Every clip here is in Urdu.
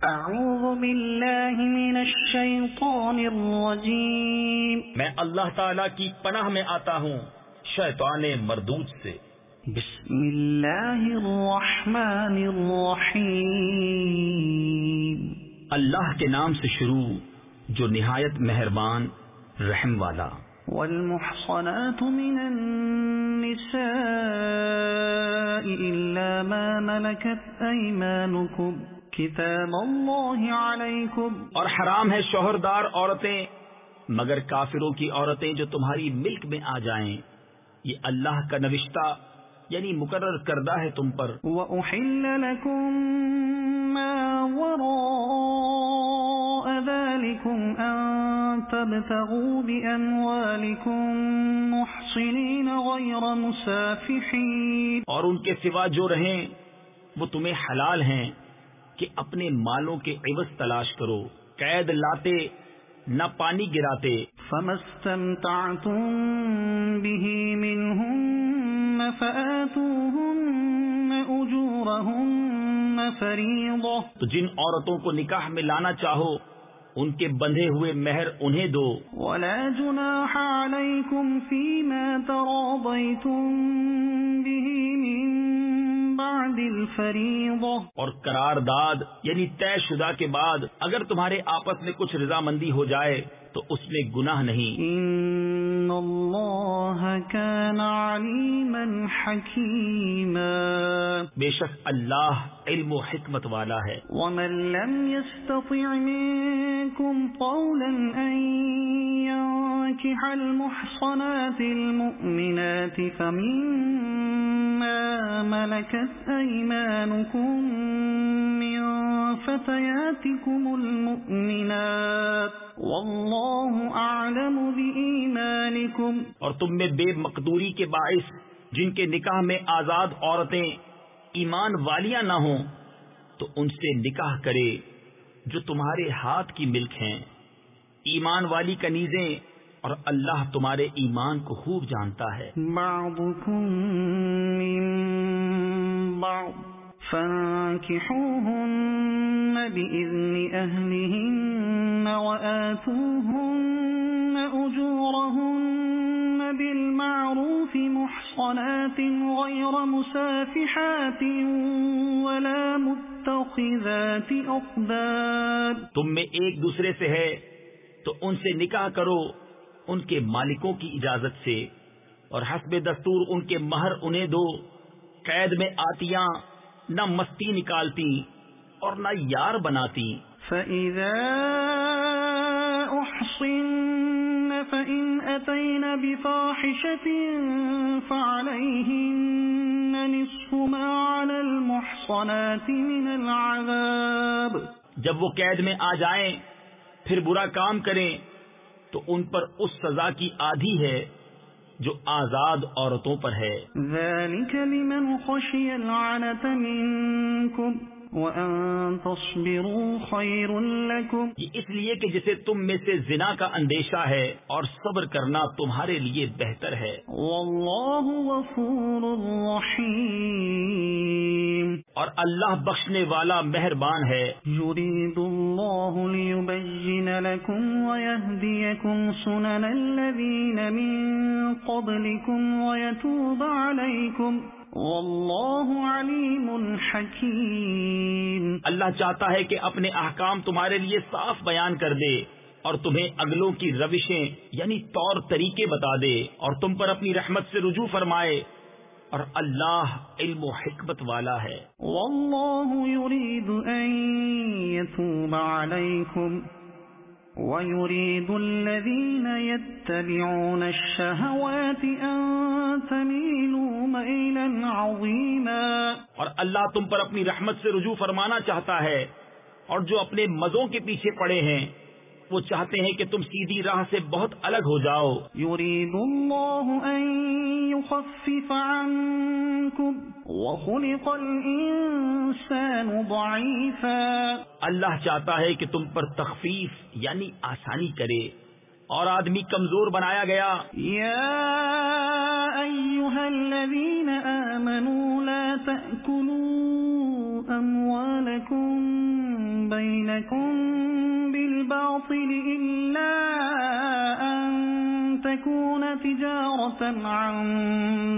اعوذ باللہ من الشیطان الرجیم، میں اللہ تعالی کی پناہ میں آتا ہوں شیطان مردود سے۔ بسم اللہ الرحمن الرحیم، اللہ کے نام سے شروع جو نہایت مہربان رحم والا۔ والمحصنات من النساء إلا ما ملكت أيمانكم کتاب اللہ علیکم، اور حرام ہے شوہردار عورتیں مگر کافروں کی عورتیں جو تمہاری ملک میں آ جائیں، یہ اللہ کا نوشتہ یعنی مقرر کردہ ہے تم پر۔ وَأُحِلَّ لَكُم مَّا وَرَاءَ ذَلِكُمْ أَن تَبْتَغُوا بِأَمْوَالِكُم مُحْصِنِينَ غَيْرَ مُسَافِحِينَ، اور ان کے سوا جو رہیں وہ تمہیں حلال ہیں کہ اپنے مالوں کے عوض تلاش کرو، قید لاتے نہ پانی گراتے۔ فَمَا اسْتَمْتَعْتُم بِهِ مِنْهُنَّ فَآتُوهُنَّ أُجُورَهُنَّ فَرِيضَةً، تو جن عورتوں کو نکاح میں لانا چاہو ان کے بندھے ہوئے مہر انہیں دو۔ وَلَا جُنَاحَ عَلَيْكُمْ فِيمَا تَرَاضَيْتُم بِهِ مِن بَعْدِ الْفَرِيضَةِ، اور قرارداد یعنی طے شدہ کے بعد اگر تمہارے آپس میں کچھ رضامندی ہو جائے تو اس میں گناہ نہیں۔ ان اللہ کان علیما حکیما، بے شک اللہ علم و حکمت والا ہے۔ ومن لم يستطع منكم طولا ان ينكح المحصنات المؤمنات فمما ملكت ايمانكم من فتياتكم المؤمنات واللہ اعلم بإیمانکم، اور تم میں بے مقدوری کے باعث جن کے نکاح میں آزاد عورتیں ایمان والیاں نہ ہوں تو ان سے نکاح کرے جو تمہارے ہاتھ کی ملک ہیں، ایمان والی کنیزیں، اور اللہ تمہارے ایمان کو خوب جانتا ہے۔ بعضکم من بعض فانكحوهن بإذن أهلهن وآتوهن أجورهن بالمعروف محصنات غير مسافحات ولا متخذات أخدان، تم میں ایک دوسرے سے ہے تو ان سے نکاح کرو ان کے مالکوں کی اجازت سے، اور حسب دستور ان کے مہر انہیں دو، قید میں آتیاں نہ مستی نکالتی اور نہ یار بناتی۔ فَإِذَا أُحْصِنَّ فَإِنْ أَتَيْنَ بِفَاحِشَةٍ فَعَلَيْهِنَّ نِصْفُ مَا عَلَى الْمُحْصَنَاتِ مِنَ الْعَذَابِ، جب وہ قید میں آ جائیں پھر برا کام کریں تو ان پر اس سزا کی آدھی ہے جو آزاد عورتوں پر ہے۔ ذَلِكَ لِمَنْ خَشِيَ الْعَنَتَ مِنْكُمْ وَأَنْ تَصْبِرُوا خَيْرٌ لَكُمْ، یہ اس لیے کہ جسے تم میں سے زنا کا اندیشہ ہے اور صبر کرنا تمہارے لیے بہتر ہے۔ وَاللَّهُ غَفُورٌ رَحِيمٌ، اور اللہ بخشنے والا مہربان ہے۔ يُرِيدُ اللَّهُ لِيُبَيِّنَ لَكُمْ وَيَهْدِيَكُمْ سُنَنَ الَّذِينَ مِن قَبْلِكُمْ وَيَتُوبَ عَلَيْكُمْ واللہ علیم حکیم، اللہ چاہتا ہے کہ اپنے احکام تمہارے لیے صاف بیان کر دے اور تمہیں اگلوں کی روشیں یعنی طور طریقے بتا دے اور تم پر اپنی رحمت سے رجوع فرمائے، اور اللہ علم و حکمت والا ہے۔ واللہ یرید ان یتوب علیکم وَيُرِيدُ الَّذِينَ يَتَّبِعُونَ الشَّهَوَاتِ أَن تَمِيلُوا مَيْلًا عَظِيمًا، اور اللہ تم پر اپنی رحمت سے رجوع فرمانا چاہتا ہے، اور جو اپنے مزوں کے پیچھے پڑے ہیں وہ چاہتے ہیں کہ تم سیدھی راہ سے بہت الگ ہو جاؤ۔ يُرِيدُ اللَّهُ أَن يُخَفِّفَ عَنكُمْ وَخُلِقَ الْإِنسَانُ ضَعِيفًا، اللہ چاہتا ہے کہ تم پر تخفیف یعنی آسانی کرے، اور آدمی کمزور بنایا گیا۔ يَا أَيُّهَا الَّذِينَ آمَنُوا لَا تَأْكُلُوا أَمْوَالَكُمْ بينكم بالباطل إلا أن تكون تجارة عن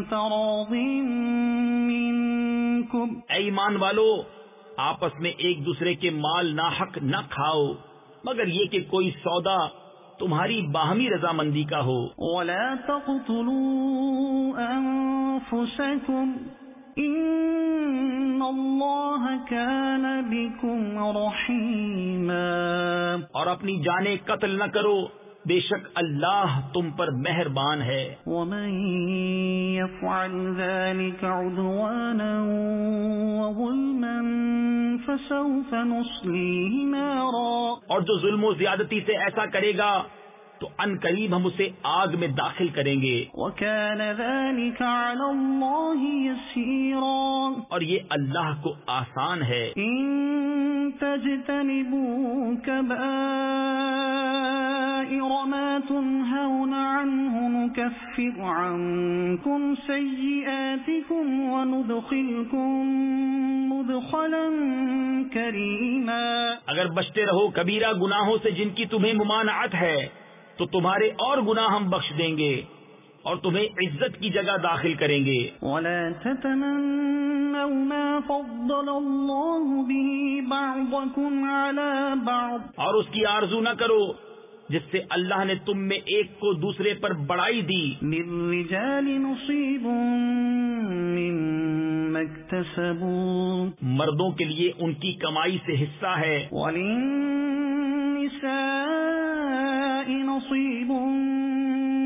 تراض منكم. اے ایمان والو، آپس میں ایک دوسرے کے مال ناحق نہ کھاؤ مگر یہ کہ کوئی سودا تمہاری باہمی رضامندی کا ہو. ولا تقتلوا أنفسكم إن الله كان بكم رحيما. اور اپنی جانیں قتل نہ کرو، بے شک اللہ تم پر مہربان ہے. ومن يفعل ذلك عدوانا وظلما فسوف نصليه نارا. اور جو ظلم و زیادتی سے ایسا کرے گا تو ان قریب ہم اسے آگ میں داخل کریں گے. وكان ذلك على الله يسيرا. اور یہ اللہ کو آسان ہے. إن تجتنبوا كبائر ما تنهون عنه نكفر عنكم سيئاتكم وندخلكم مدخلا كريما. اگر بچتے رہو کبیرہ گناہوں سے جن کی تمہیں ممانعت ہے تو تمہارے اور گناہ ہم بخش دیں گے اور تمہیں عزت کی جگہ داخل کریں گے. ولا تتمنوا ما فضل الله به بعضكم على بعض. اور اس کی آرزو نہ کرو جس سے اللہ نے تم میں ایک کو دوسرے پر بڑائی دی. للرجال نصيب مما اكتسبوا. مردوں کے لیے ان کی کمائی سے حصہ ہے. وللنساء نصيب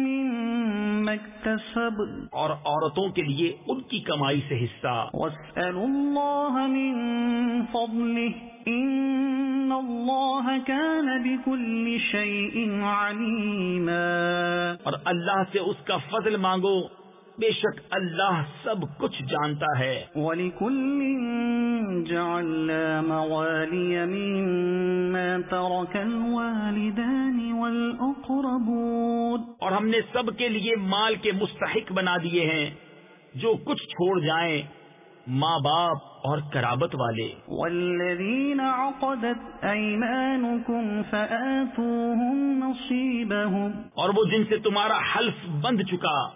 مما اكتسبن. اور عورتوں کے لیے ان کی کمائی سے حصہ. واسألوا الله من فضله إن الله كان بكل شيء عليما. اور اللہ سے اس کا فضل مانگو، بے شک اللہ سب کچھ جانتا ہے. وَلِكُلٍّ جَعَلْنَا مَوَالِيَ مِمَّا تَرَكَ الْوَالِدَانِ وَالْأَقْرَبُونَ. اور ہم نے سب کے لیے مال کے مستحق بنا دیے ہیں جو کچھ چھوڑ جائیں، ماں باپ اور قرابت والے. وَالَّذِينَ عَقَدَتْ أَيْمَانُكُمْ فَآتُوهُمْ نَصِيبَهُمْ. اور وہ جن سے تمہارا حلف بند چکا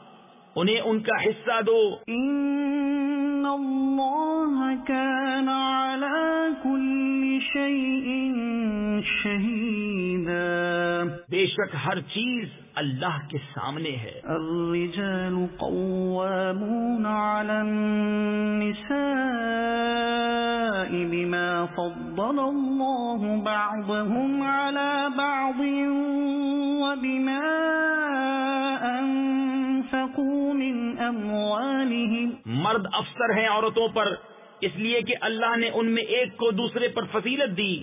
انہیں ان کا حصہ دو. إِنَّ اللَّهَ كَانَ عَلَى كُلِّ شَيْءٍ شَهِيدًا. بے شک ہر چیز اللہ کے سامنے ہے. الرجال قوامون على النساء بما فضل الله بعضهم على بعض وبما أنفقوا من أموالهم. مرد افسر ہیں عورتوں پر اس لیے کہ اللہ نے ان میں ایک کو دوسرے پر فضیلت دی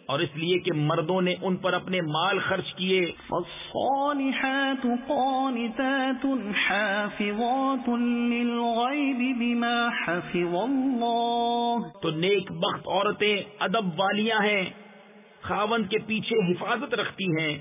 اور اس لیے کہ مردوں نے ان پر اپنے مال خرچ کیے. فالصالحات قانتات حافظات للغیب بما حفظ اللہ. تو نیک بخت عورتیں ادب والیاں ہیں، خاوند کے پیچھے حفاظت رکھتی ہیں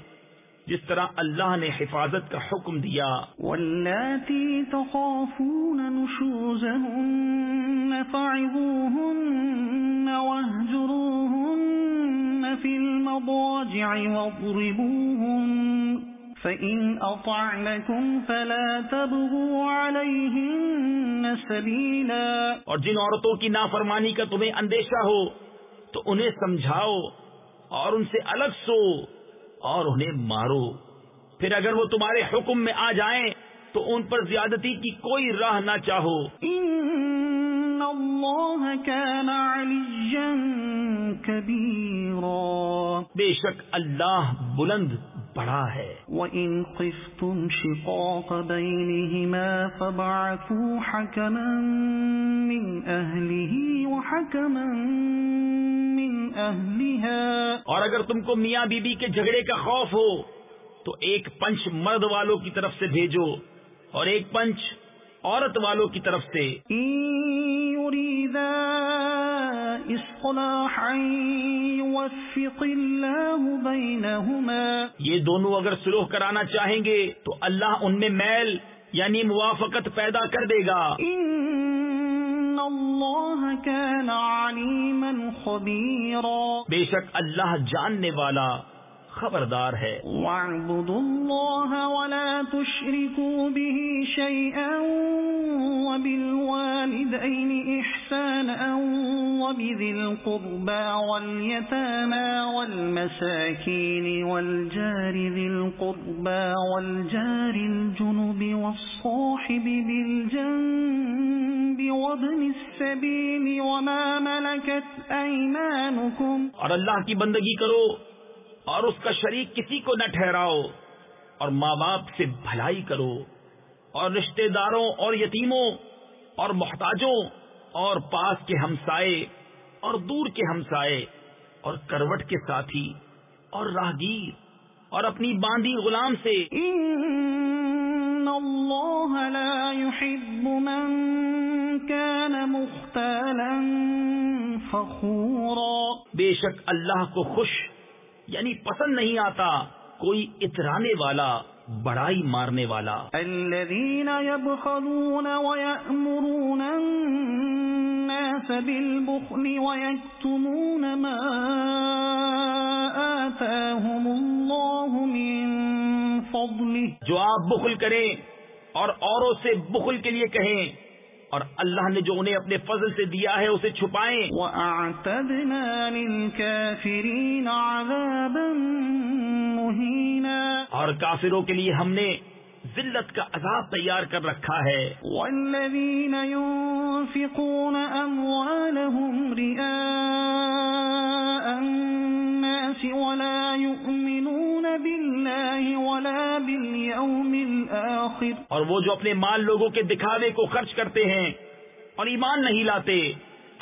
جس طرح اللہ نے حفاظت کا حکم دیا. واللاتی تخافون نشوزهن فعظوهن واهجروهن في المضاجع واضربوهن فإن أطعنكم فلا تبغوا عليهن سبيلا. اور جن عورتوں کی نافرمانی کا تمہیں اندیشہ ہو تو انہیں سمجھاؤ اور ان سے الگ سو اور انہیں مارو. پھر اگر وہ تمہارے حکم میں آ جائیں تو ان پر زیادتی کی کوئی راہ نہ چاہو. ان اللہ کان علیا کبیرا. بے شک اللہ بلند بڑا ہے. وَإِنْ خِفْتُمْ شِقَاقَ بَيْنِهِمَا فَابْعَثُوا حَكَمًا مِّنْ أَهْلِهِ وَحَكَمًا مِّنْ أَهْلِهَا. اور اگر تم کو میاں بی بی کے جھگڑے کا خوف ہو تو ایک پنچ مرد والوں کی طرف سے بھیجو اور ایک پنچ عورت والوں کی طرف سے. إِن يُرِيدَا إِصْلَاحًا يُوَفِّقِ اللَّهُ بَيْنَهُمَا. یہ دونوں اگر صلح کرانا چاہیں گے تو اللہ ان میں میل یعنی موافقت پیدا کر دے گا. إِنَّ اللہ کان علیما خبیرا، بے شک اللہ جاننے والا خبردار ہے۔ وَاعْبُدُوا اللَّهَ وَلَا تُشْرِكُوا بِهِ شَيْئًا وَبِالْوَالِدَيْنِ إِحْسَانًا وَبِذِي الْقُرْبَى وَالْيَتَامَى وَالْمَسَاكِينِ وَالْجَارِ ذِي الْقُرْبَى وَالْجَارِ الْجُنُبِ وَالصَّاحِبِ بِالْجَنبِ وَابْنِ السَّبِيلِ وَمَا مَلَكَتْ أَيْمَانُكُمْ، اور اللہ کی بندگی کرو اور اس کا شریک کسی کو نہ ٹھہراؤ، اور ماں باپ سے بھلائی کرو، اور رشتہ داروں اور یتیموں اور محتاجوں اور پاس کے ہمسائے اور دور کے ہمسائے اور کروٹ کے ساتھی اور راہگیر اور اپنی باندھی غلام سے۔ ان اللہ لا يحب من كان مختالا فخورا، بے شک اللہ کو خوش یعنی پسند نہیں آتا کوئی اترانے والا، بڑائی مارنے والا۔ الذين يبخلون ويأمرون الناس بالبخل ويكتمون ما آتاهم الله من فضله، جو آپ بخل کریں اور اوروں سے بخل کے لیے کہیں، اور اللہ نے جو انہیں اپنے فضل سے دیا ہے اسے چھپائیں۔ وَأَعْتَدْنَا لِلْكَافِرِينَ عَذَابًا مُهِينًا، اور کافروں کے لیے ہم نے ذلت کا عذاب تیار کر رکھا ہے۔ وَالَّذِينَ يُنفِقُونَ أَمْوَالَهُمْ رِئَاءَ النَّاسِ وَلَا يُؤْمِنُونَ بِاللَّهِ وَلَا بِالْيَوْمِ الْآخِرِ، اور وہ جو اپنے مال لوگوں کے دکھاوے کو خرچ کرتے ہیں اور ایمان نہیں لاتے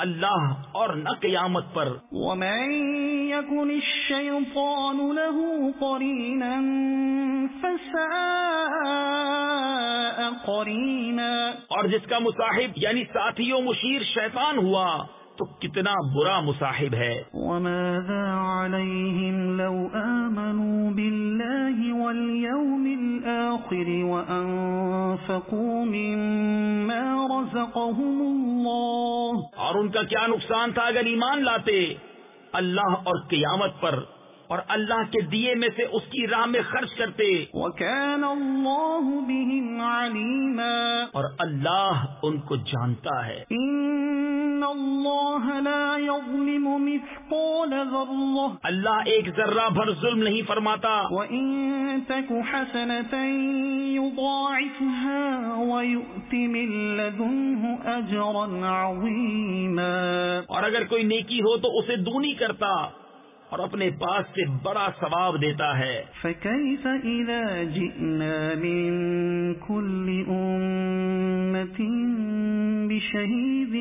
اللہ اور نہ قیامت پر۔ وَمَن يَكُنِ الشَّيْطَانُ لَهُ قَرِينًا فَسَاءَ قَرِينًا، اور جس کا مصاحب یعنی ساتھی و مشیر شیطان ہوا تو کتنا برا مصاحب ہے۔ وَمَاذَا عَلَيْهِمْ لَوْ آمَنُوا بِاللَّهِ وَالْيَوْمِ الْآخِرِ وَأَنفَقُوا مِمَّا رَزَقَهُمُ اللَّهُ، اور ان کا کیا نقصان تھا اگر ایمان لاتے اللہ اور قیامت پر اور اللہ کے دیے میں سے اس کی راہ میں خرچ کرتے، وَكَانَ اللَّهُ بِهِمْ عَلِيمًا، اور اللہ ان کو جانتا ہے۔ إِنَّ اللَّهَ لَا يَظْلِمُ مِثْقَالَ ذَرَّةٍ، اللہ ایک ذرہ بھر ظلم نہیں فرماتا، وَإِن تَكُ حَسَنَةً يُضَاعِفْهَا وَيُؤْتِ مِن لَّدُنْهُ أَجْرًا عَظِيمًا، اور اگر کوئی نیکی ہو تو اسے دونی کرتا اور اپنے پاس سے بڑا ثواب دیتا ہے۔ فَكَيْفَ إِذَا جِئْنَا مِن كُلِّ أُمَّةٍ بِشَهِيدٍ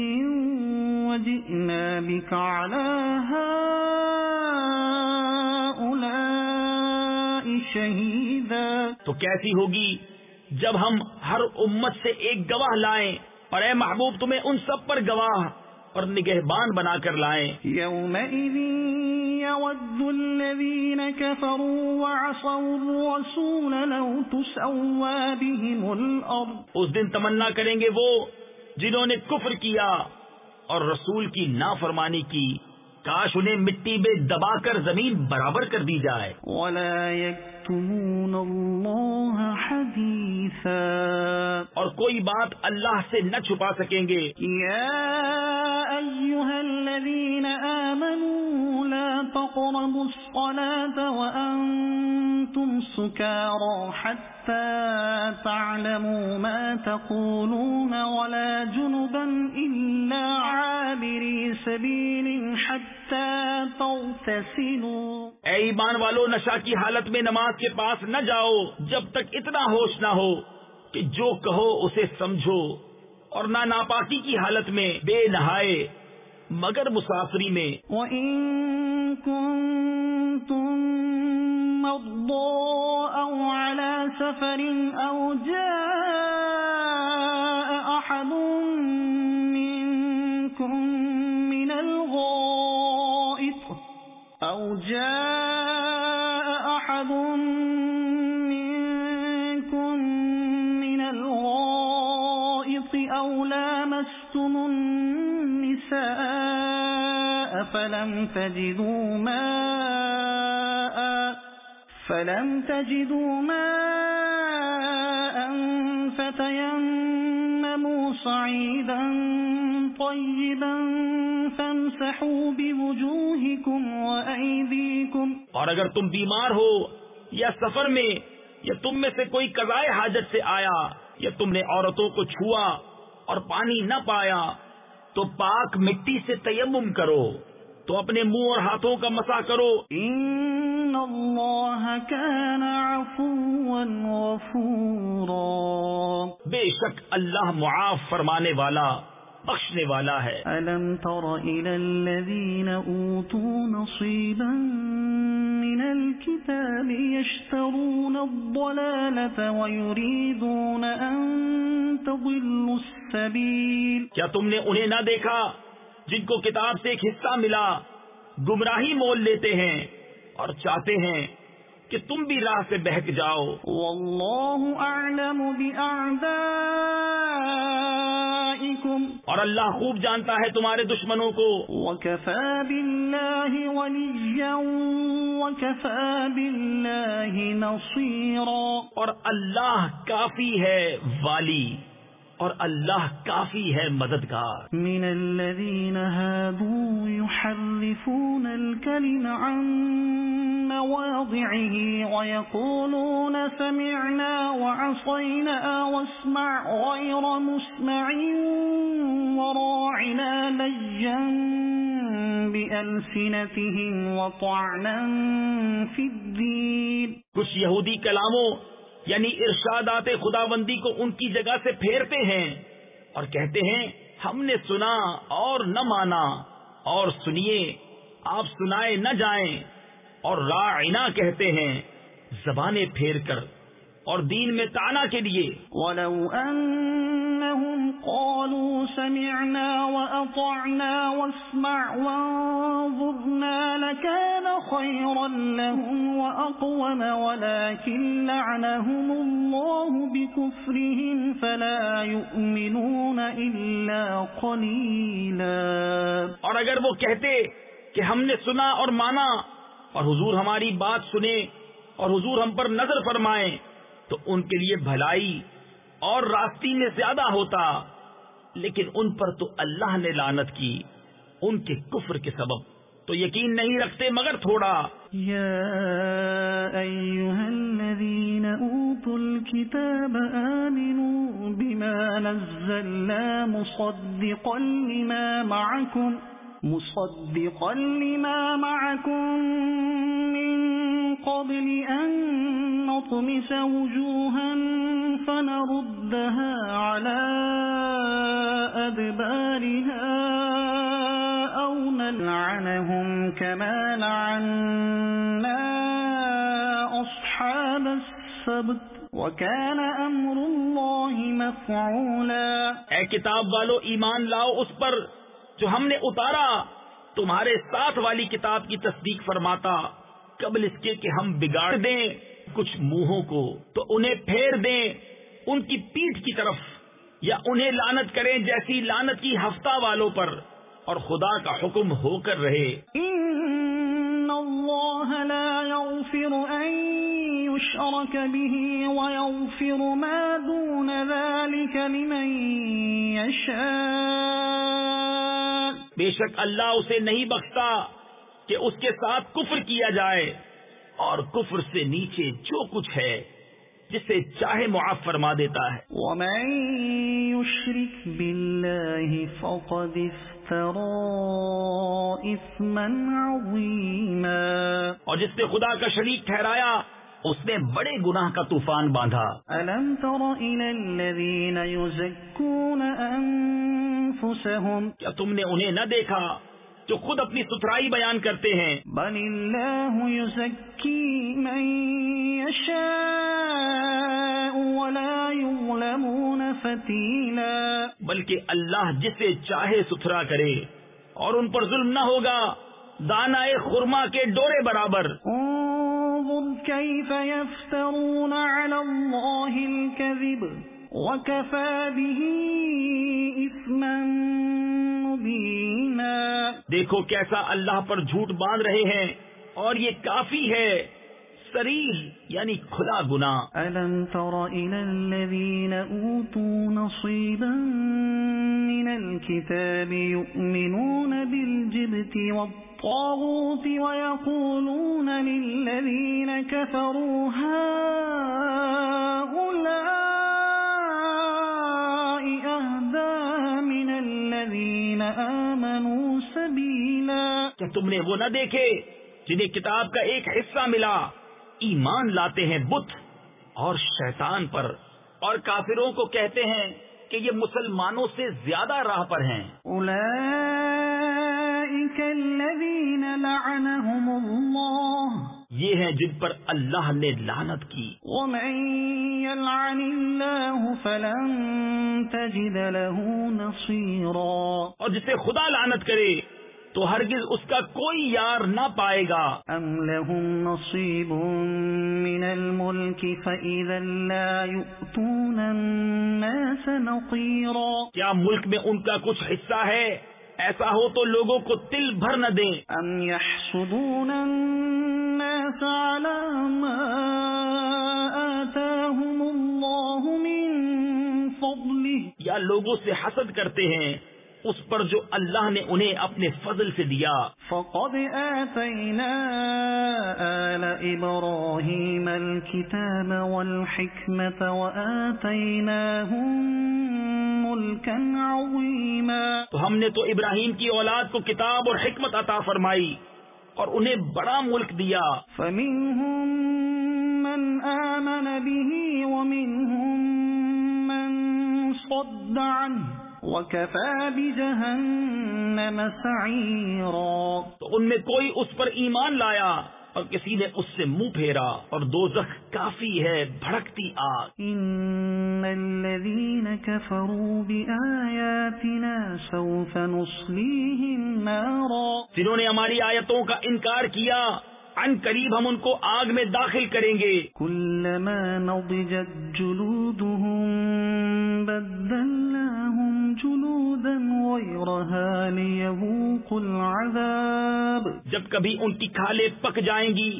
وَجِئْنَا بِكَ عَلَى هَؤُلَاءِ شَهِيدًا، تو کیسی ہوگی جب ہم ہر امت سے ایک گواہ لائیں، اور اے محبوب تمہیں ان سب پر گواہ اور نگہبان بنا کر لائیں۔ يَوْمَئِذٍ يَوَدُّ الَّذِينَ كَفَرُوا وَعَصَوُا الرَّسُولَ لَوْ تُسَوَّىٰ بِهِمُ الْأَرْضُ، اس دن تمنا کریں گے وہ جنہوں نے کفر کیا اور رسول کی نافرمانی کی، کاش انہیں مٹی میں دبا کر زمین برابر کر دی جائے۔ وَلَا يَكْتُمُونَ اللَّهَ حَدِيثًا، اور کوئی بات اللہ سے نہ چھپا سکیں گے۔ يَا أَيُّهَا الَّذِينَ آمَنُوا لَا تَقْرَبُوا الصَّلَاةَ وَأَنتُمْ سُكَارَىٰ حَتَّىٰ تَعْلَمُوا مَا تَقُولُونَ وَلَا جُنُبًا إِلَّا عَابِرِي سَبِيلٍ حَتَّىٰ تَغْتَسِلُوا، اے ایمان والو نشہ کی حالت میں نماز کے پاس نہ جاؤ جب تک اتنا ہوش نہ ہو کہ جو کہو اسے سمجھو، اور نہ ناپاکی کی حالت میں بے نہائے مگر مسافری میں۔ وَإِن كُنتُم مَّرْضَىٰ أَوْ عَلَىٰ سَفَرٍ أَوْ جَاءَ أَحَدٌ مِّنكُم مِّنَ الْغَائِطِ أَوْ لَامَسْتُمُ فلم تجدوا ماء فتيمموا صعيدا طيبا فامسحوا بوجوهكم وأيديكم. اور اگر تم بیمار ہو یا سفر میں یا تم میں سے کوئی قضائے حاجت سے آیا یا تم نے عورتوں کو چھوا اور پانی نہ پایا تو پاک مٹی سے تیمم کرو تو اپنے منہ اور ہاتھوں کا مسح کرو. ان اللہ کان عفوا غفورا. بے شک اللہ معاف فرمانے والا بخشنے والا ہے. الم تر الی الذین اوتوا نصیبا من الكتاب یشترون الضلالة ویریدون ان تضلوا السبیل. کیا تم نے انہیں نہ دیکھا جن کو کتاب سے ایک حصہ ملا گمراہی مول لیتے ہیں اور چاہتے ہیں کہ تم بھی راہ سے بہک جاؤ. واللہ اعلم بأعدائکم. اور اللہ خوب جانتا ہے تمہارے دشمنوں کو. وکفى باللہ ولیا وکفى باللہ نصیرا. اور اللہ کافی ہے والی اور اللہ کافی ہے مددگار. من الذین هادوا يحرفون الكلم عن مواضعه ويقولون سمعنا وعصينا واسمع غير مسمع وراعنا ليا بألسنتهم وطعنا في الدين. کچھ یہودی کلاموں یعنی ارشادات خداوندی کو ان کی جگہ سے پھیرتے ہیں اور کہتے ہیں ہم نے سنا اور نہ مانا، اور سنیے آپ سنائے نہ جائیں، اور راعنا کہتے ہیں زبانیں پھیر کر اور دین میں طعنہ کے لیے. وَلَوْ أَنَّهُمْ قَالُوا سَمِعْنَا وَأَطَعْنَا وَاسْمَعْ وَانظُرْنَا لَكَانَ خَيْرًا لَهُمْ وَأَقْوَمَ وَلَكِنْ لَعْنَهُمُ اللَّهُ بِكُفْرِهِمْ فَلَا يُؤْمِنُونَ إِلَّا قَلِيلًا. اور اگر وہ کہتے کہ ہم نے سنا اور مانا اور حضور ہماری بات سنے اور حضور ہم پر نظر فرمائیں تو ان کے لیے بھلائی اور راستی میں زیادہ ہوتا، لیکن ان پر تو اللہ نے لعنت کی ان کے کفر کے سبب، تو یقین نہیں رکھتے مگر تھوڑا. یا ایھا الذین اوتوا الکتاب آمنوا بما نزلنا مصدقا لما معكم من قبل أن نطمس وجوها فنردها على أدبارها أو نلعنهم كما لعنا أصحاب السبت وَكَانَ أَمْرُ اللَّهِ مَفْعُولًا. اے کتاب والو ایمان لاؤ اس پر جو ہم نے اتارا تمہارے ساتھ والی کتاب کی تصدیق فرماتا قبل اس کے کہ ہم بگاڑ دیں کچھ منہوں کو تو انہیں پھیر دیں ان کی پیٹھ کی طرف، یا انہیں لعنت کریں جیسی لعنت کی ہفتہ والوں پر، اور خدا کا حکم ہو کر رہے. ان اللہ لا یغفر ان یشرک به ویغفر ما دون ذلك لمن یشاء. بے شک اللہ اسے نہیں بخشتا کہ اس کے ساتھ کفر کیا جائے، اور کفر سے نیچے جو کچھ ہے جسے چاہے معاف فرما دیتا ہے. وَمَن يُشْرِكْ بِاللَّهِ فَقَدِ افْتَرَىٰ إِثْمًا عَظِيمًا. اور جس نے خدا کا شریک ٹھہرایا اس نے بڑے گناہ کا طوفان باندھا. أَلَمْ تَرَ إِلَى الَّذِينَ يُزَكُّونَ أَنفُسَهُمْ. کیا تم نے انہیں نہ دیکھا جو خود اپنی ستھرائی بیان کرتے ہیں؟ بل اللہ یزکی من یشاء ولا یظلمون فتیلا. بلکہ اللہ جسے چاہے ستھرا کرے اور ان پر ظلم نہ ہوگا دانائے خرما کے ڈورے برابر. انظر کیف یفترون علی اللہ الکذب وکفی به اثما مبينا. دیکھو کیسا اللہ پر جھوٹ باندھ رہے ہیں اور یہ کافی ہے صریح یعنی کھلا گناہ. ألم تر إلى الذين أوتوا نصيبا من الكتاب يؤمنون بالجبت والطاغوت ويقولون للذين كفروا هؤلاء أهدى من الذين آمنوا سبيلا. کیا تم نے وہ نہ دیکھے جنہیں کتاب کا ایک حصہ ملا ایمان لاتے ہیں بت اور شیطان پر اور کافروں کو کہتے ہیں کہ یہ مسلمانوں سے زیادہ راہ پر ہیں. أولئك الذين لعنهم الله یہ ہیں جن پر اللہ نے لعنت کی. ومن يلعن الله فلن تجد له نصيرا. اور جسے خدا لعنت کرے تو ہرگز اس کا کوئی یار نہ پائے گا. أم لهم نصيب من الملك فإذا لا يؤتون الناس نقيرا. کیا ملک میں ان کا کچھ حصہ ہے؟ ایسا ہو تو لوگوں کو تل بھر نہ دیں. أم يحسدون الناس على ما آتاهم الله من فضله. یا لوگوں سے حسد کرتے ہیں اس پر جو اللہ نے انہیں اپنے فضل سے دیا. فقد آتينا آل إبراهيم الكتاب والحكمة وآتيناهم ملكا عظيما. تو ہم نے تو ابراہیم کی اولاد کو کتاب اور حکمت عطا فرمائی اور انہیں بڑا ملک دیا. فمنهم من آمن به ومنهم من صد عنه وَكَفَى بِجَهَنَّمَ سَعِيرًا. تو ان میں کوئی اس پر ایمان لایا اور کسی نے اس سے منہ پھیرا اور دوزخ کافی ہے بھڑکتی آگ. إِنَّ الَّذِينَ كَفَرُوا بِآيَاتِنَا سَوْفَ نُصْلِيهِمْ نَارًا. جنہوں نے ہماری آیتوں کا انکار کیا عن قریب ہم ان کو آگ میں داخل کریں گے. كُلَّمَا نَضِجَتْ جُلُودُهُمْ بَدَّلْنَاهُمْ جُلُودًا غَيْرَهَا لِيَذُوقُوا الْعَذَابَ. جب کبھی ان کی کھالیں پک جائیں گی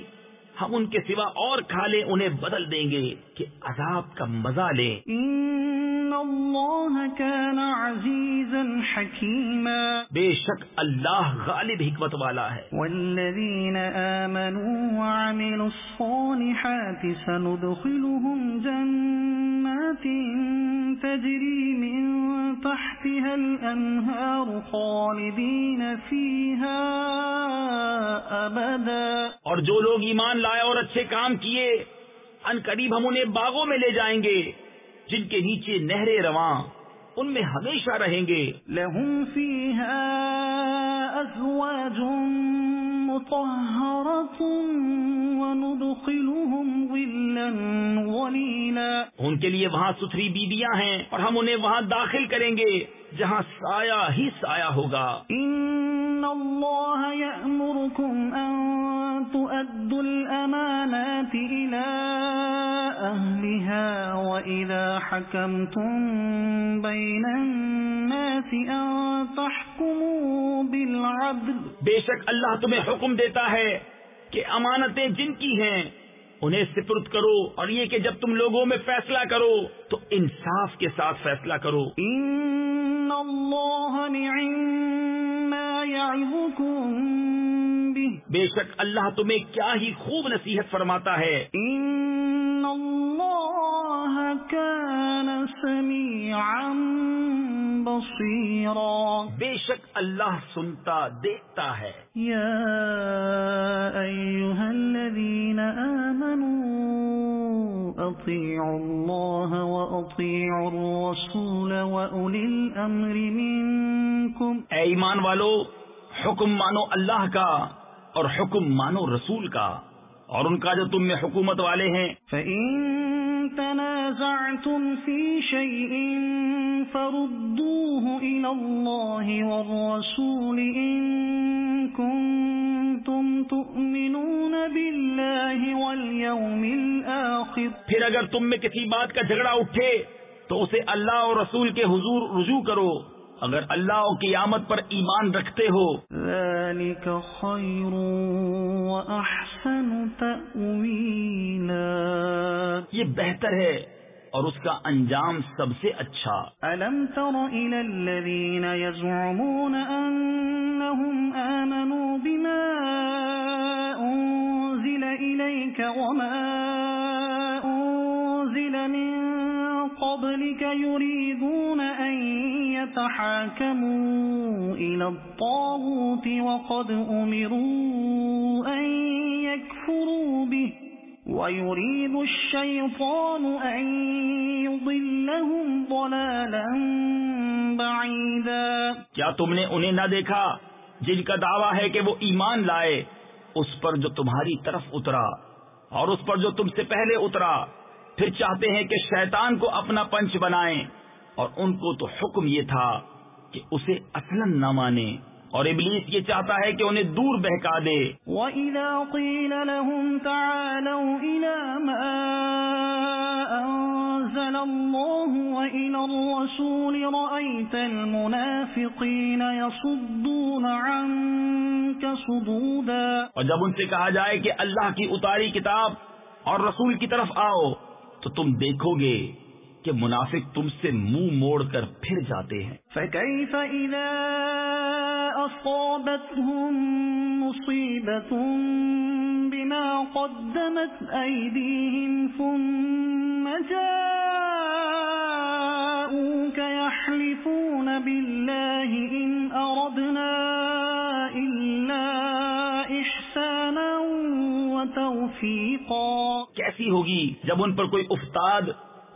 ہم ان کے سوا اور کھالیں انہیں بدل دیں گے کہ عذاب کا مزہ لیں. إِنَّ اللَّهَ كَانَ عَزِيزًا حَكِيمًا. بے شک اللہ غالب حکمت والا ہے. وَالَّذِينَ آمَنُوا وَعَمِلُوا الصَّالِحَاتِ سَنُدْخِلُهُمْ جَنَّاتٍ تَجْرِي مِن تَحْتِهَا الْأَنْهَارُ خَالِدِينَ فِيهَا أَبَدًا. اور جو لوگ ایمان لائے اور اچھے کام کیے ان قریب ہم انہیں باغوں میں لے جائیں گے جن کے نیچے نہریں رواں ان میں ہمیشہ رہیں گے. لَهُمْ فِيهَا أَزْوَاجٌ مُطَهَّرَةٌ وَنُدْخِلُهُمْ ظِلًّا ظَلِيلًا. ان کے لیے وہاں ستھری بیویاں ہیں اور ہم انہیں وہاں داخل کریں گے جہاں سایہ ہی سایہ ہوگا. إِنَّ اللَّهَ يَأْمُرُكُمْ أَن تُؤَدُّوا الْأَمَانَاتِ إِلَى أَهْلِهَا وَإِذَا حَكَمْتُم بَيْنَ النَّاسِ أَن تَحْكُمُوا بِالْعَدْلِ. بے شک اللہ تمہیں حکم دیتا ہے کہ امانتیں جن کی ہیں انہیں سپرد کرو اور یہ کہ جب تم لوگوں میں فیصلہ کرو تو انصاف کے ساتھ فیصلہ کرو. إِنَّ اللَّهَ نِعِمَّا يَعِظُكُم بِهِ. بے شک اللہ تمہیں کیا ہی خوب نصیحت فرماتا ہے. إِنَّ اللَّهَ كَانَ سَمِيعًا بَصِيرًا. بے شک اللہ سنتا دیکھتا ہے. يَا أَيُّهَا الَّذِينَ آمَنُوا أَطِيعُوا اللَّهَ وَأَطِيعُوا الرَّسُولَ وَأُولِي الْأَمْرِ مِنكُمْ. اے ایمان والو حکم مانو اللہ کا اور حکم مانو رسول کا اور ان کا جو تم میں حکومت والے ہیں. فَإِن تَنَازَعْتُمْ فِي شَيْءٍ فَرُدُّوهُ إِلَى اللَّهِ وَالرَّسُولِ إِن كُنتُمْ تُؤْمِنُونَ بِاللَّهِ وَالْيَوْمِ الْآخِرِ. پھر اگر تم میں کسی بات کا جھگڑا اٹھے تو اسے اللہ اور رسول کے حضور رجوع کرو اگر اللہ و قیامت پر ایمان رکھتے ہو. ذلك خير وأحسن تأويلا. یہ بہتر ہے اور اس کا انجام سب سے اچھا. ألم تر إلى الذين يزعمون أنهم آمنوا بما أنزل إليك وما أنزل من قبلك يريدون أن يتحاكموا إلى الطاغوت وقد أمروا أن يكفروا به وَيُرِيدُ الشَّيْطَانُ أَن يُضِلَّهُمْ ضَلَالًا بَعِيدًا. کیا تم نے انہیں نہ دیکھا جن کا دعویٰ ہے کہ وہ ایمان لائے اس پر جو تمہاری طرف اترا اور اس پر جو تم سے پہلے اترا، پھر چاہتے ہیں کہ شیطان کو اپنا پنچ بنائیں، اور ان کو تو حکم یہ تھا کہ اسے اصلاً نہ مانیں، اور ابلیس یہ چاہتا ہے کہ انہیں دور بہکا دے. وَإِذَا قِيلَ لَهُمْ تَعَالَوْا إِلَى مَا أَنزَلَ اللَّهُ وَإِلَى الرَّسُولِ رَأَيْتَ الْمُنَافِقِينَ يَصُدُّونَ عَنكَ صُدُودًا. اور جب ان سے کہا جائے کہ اللہ کی اتاری کتاب اور رسول کی طرف آؤ تو تم دیکھو گے کہ منافق تم سے منہ موڑ کر پھر جاتے ہیں. فَكَيْفَ إِذَا أَصَابَتْهُم مُّصِيبَةٌ بِمَا قَدَّمَتْ أَيْدِيهِمْ ثُمَّ جَاءُوكَ يَحْلِفُونَ بِاللَّهِ إِنْ أَرَدْنَا إِلَّا إِحْسَانًا وَتَوْفِيقًا. کیسی ہوگی جب ان پر کوئی افتاد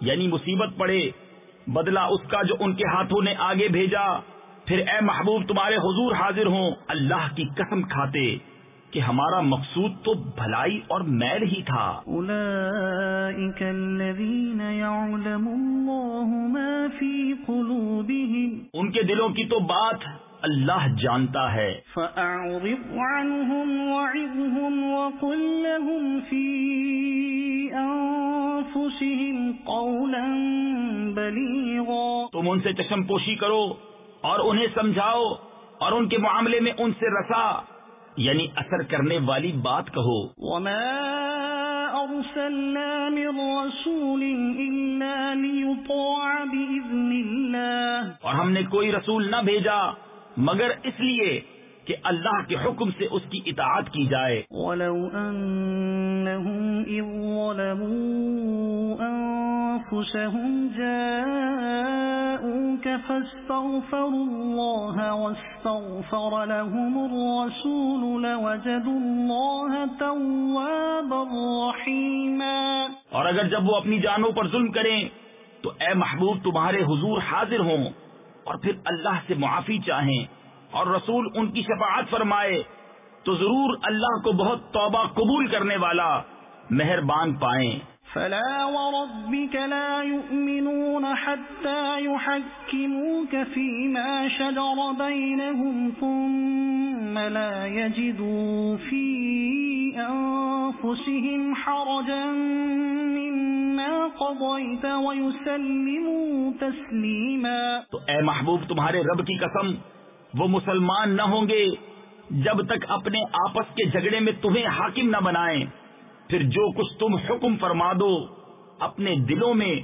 یعنی مصیبت پڑے، بدلہ اس کا جو ان کے ہاتھوں نے آگے بھیجا، پھر اے محبوب تمہارے حضور حاضر ہوں اللہ کی قسم کھاتے کہ ہمارا مقصود تو بھلائی اور میل ہی تھا. أولئك الذين يعلم الله ما في قلوبهم. ان کے دلوں کی تو بات اللہ جانتا ہے. فأعرض عنهم وعظهم وقل لهم في أنفسهم قولا بليغا. تم ان سے چشم پوشی کرو اور انہیں سمجھاؤ اور ان کے معاملے میں ان سے رسا یعنی اثر کرنے والی بات کہو. وما أرسلنا من رسول إلا ليطاع بإذن الله. اور ہم نے کوئی رسول نہ بھیجا مگر اس لیے کہ اللہ کے حکم سے اس کی اطاعت کی جائے. وَلَوْ أَنَّهُمْ إِذ ظَّلَمُوا أَنفُسَهُمْ جَاءُوكَ فَاسْتَغْفَرُوا اللَّهَ وَاسْتَغْفَرَ لَهُمُ الرَّسُولُ لَوَجَدُوا اللَّهَ تَوَّابًا رَّحِيمًا. اور اگر جب وہ اپنی جانوں پر ظلم کریں تو اے محبوب تمہارے حضور حاضر ہوں اور پھر اللہ سے معافی چاہیں اور رسول ان کی شفاعت فرمائے تو ضرور اللہ کو بہت توبہ قبول کرنے والا مہربان پائیں. فلا وربك لا يؤمنون حتى يحكموك فيما شجر بينهم ثم لا يجدوا في أنفسهم حرجا مما قضيت ويسلموا تسليما. تو اے محبوب تمہارے رب کی قسم وہ مسلمان نہ ہوں گے جب تک اپنے آپس کے جھگڑے میں تمہیں حاکم نہ بنائیں، پھر جو کچھ تم حکم فرما دو اپنے دلوں میں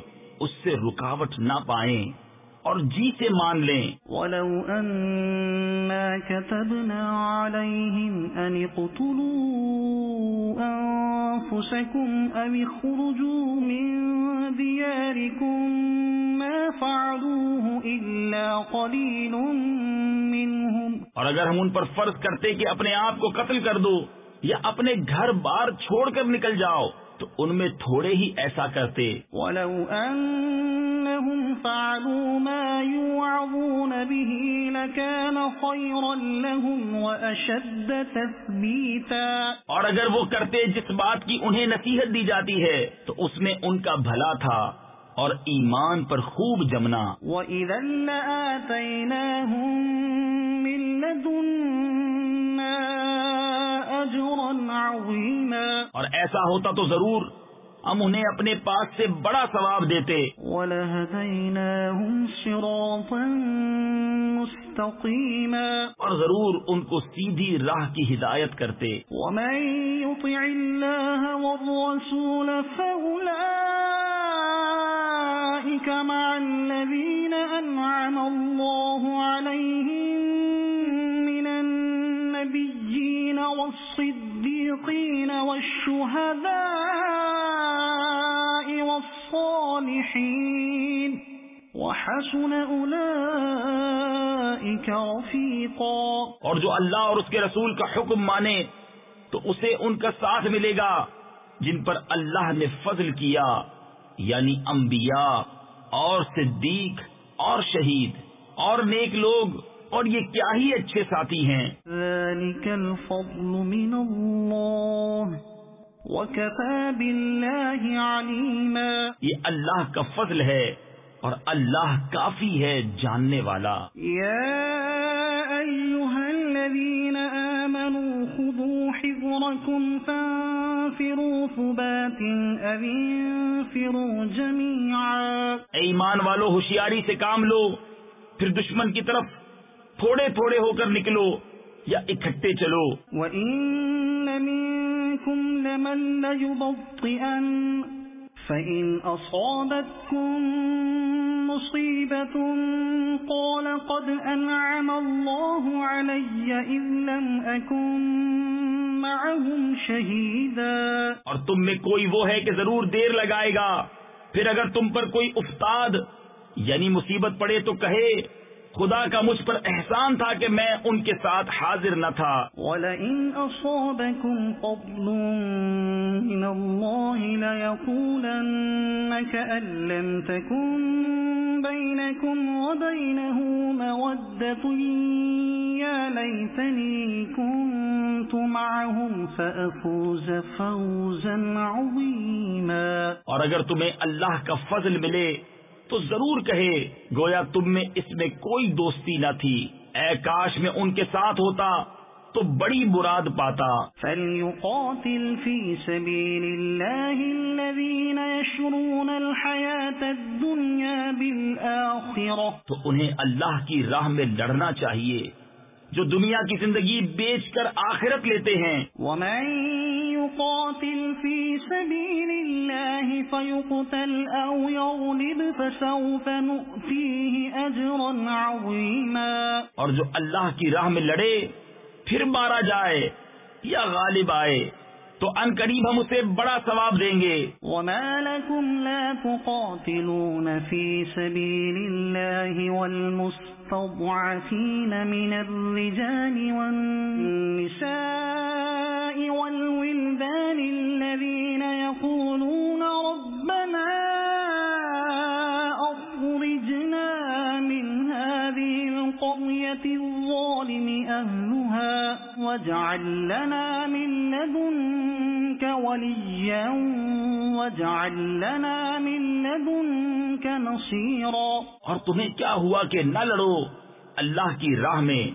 اس سے رکاوٹ نہ پائیں اور جی سے مان لیں. وَلَوْ أَنَّا كَتَبْنَا عَلَيْهِمْ أَنِ اقْتُلُوا أَنفُسَكُمْ أَوِ اخْرُجُوا مِنْ دِيَارِكُمْ مَا فَعَلُوهُ إِلَّا قَلِيلٌ مِّنْهُمْ. اور اگر ہم ان پر فرض کرتے کہ اپنے آپ کو قتل کر دو یا اپنے گھر بار چھوڑ کر نکل جاؤ تو ان میں تھوڑے ہی ایسا کرتے. وَلَوْ أَنَّهُمْ فَعَلُوا مَا يُوعَظُونَ بِهِ لَكَانَ خَيْرًا لَهُمْ وَأَشَدَّ تَثْبِيتًا. اور اگر وہ کرتے جس بات کی انہیں نصیحت دی جاتی ہے تو اس میں ان کا بھلا تھا اور ایمان پر خوب جمنا. وَإِذًا لَآتَيْنَاهُمْ مِن لَّدُنَّا أَجْرًا عَظِيمًا. اور ایسا ہوتا تو ضرور ہم انہیں اپنے پاس سے بڑا ثواب دیتے. وَلَهَدَيْنَاهُمْ صِرَاطًا مُسْتَقِيمًا اور ضرور ان کو سیدھی راہ کی ہدایت کرتے. وَمَن يُطِعِ اللَّهَ وَالرَّسُولَ فَأُولَئِكَ مَعَ الَّذِينَ أَنْعَمَ اللَّهُ عَلَيْهِم مِّنَ النَّبِيِّينَ وَالصِّدِّيقِينَ وَالشُّهَدَاءِ وَالصَّالِحِينَ وَحَسُنَ أُولَئِكَ رَفِيقًا. اور جو اللہ اور اس کے رسول کا حکم مانے تو اسے ان کا ساتھ ملے گا جن پر اللہ نے فضل کیا، یعنی انبیاء اور صدیق اور شہید اور نیک لوگ، اور یہ کیا ہی اچھے ساتھی ہیں. ذَلِكَ الْفَضْلُ مِنَ اللَّهِ وَكَفَى بِاللَّهِ عَلِيمًا. یہ اللہ کا فضل ہے اور اللہ کافی ہے جاننے والا. يَا أَيُّهَا الَّذِينَ آمَنُوا خُذُوا حِذْرَكُمْ فَانفِرُوا ثُبَاتٍ أَوِ انفِرُوا جَمِيعًا. اے ایمان والو، ہوشیاری سے کام لو، پھر دشمن کی طرف تھوڑے تھوڑے ہو کر نکلو یا اکٹھے چلو. وَإِنَّ مِنكُمْ لَمَن لَّيُبَطِّئَنَّ فَإِنْ أَصَابَتْكُم مُّصِيبَةٌ قَالَ قَدْ أَنْعَمَ اللَّهُ عَلَيَّ إِذْ لَمْ أَكُن مَّعَهُمْ شَهِيدًا. اور تم میں کوئی وہ ہے کہ ضرور دیر لگائے گا، پھر اگر تم پر کوئی افتاد یعنی مصیبت پڑے تو کہے خدا کا مجھ پر احسان تھا کہ میں ان کے ساتھ حاضر نہ تھا. وَلَئِنْ أَصَابَكُمْ فَضْلٌ مِّنَ اللَّهِ لَيَقُولَنَّ كَأَن لَّمْ تَكُن بَيْنَكُمْ وَبَيْنَهُ مَوَدَّةٌ يَا لَيْتَنِي كُنتُ مَعَهُمْ فَأَفُوزَ فَوْزًا عَظِيمًا. اور اگر تمہیں اللہ کا فضل ملے تو ضرور کہے گویا تم میں اس میں کوئی دوستی نہ تھی، اے کاش میں ان کے ساتھ ہوتا تو بڑی مراد پاتا. فَلْيُقَاتِلْ فِي سَبِيلِ اللَّهِ الَّذِينَ يَشْرُونَ الْحَيَاةَ الدُّنْيَا بِالْآخِرَةِ. تو انہیں اللہ کی راہ میں لڑنا چاہیے جو دنیا کی زندگی بیچ کر آخرت لیتے ہیں. وَمَن يُقَاتِلْ فِي سَبِيلِ اللَّهِ فَيُقْتَلْ أَوْ يَغْلِبْ فَسَوْفَ نُؤْتِيهِ أَجْرًا عَظِيمًا. اور جو اللہ کی راہ میں لڑے پھر مارا جائے یا غالب آئے تو ان قریب ہم اسے بڑا ثواب دیں گے. وَمَا لَكُمْ لَا تُقَاتِلُونَ فِي سَبِيلِ اللَّهِ وَالْمُسْتَضْعَفِينَ مِنَ الرِّجَالِ وَالنِّسَاءِ وَالْوِلْدَانِ الَّذِينَ يَقُولُونَ رَبَّنَا أَخْرِجْنَا مِنْ هَٰذِهِ الْقَرْيَةِ الظَّالِمِ أَهْلُهَا وَاجْعَل لَّنَا مِن لَّدُنكَ وَلِيًّا وَاجْعَل لَّنَا مِن لَّدُنكَ نَصِيرًا. اور تمہیں کیا ہوا کہ نہ لڑو اللہ کی راہ میں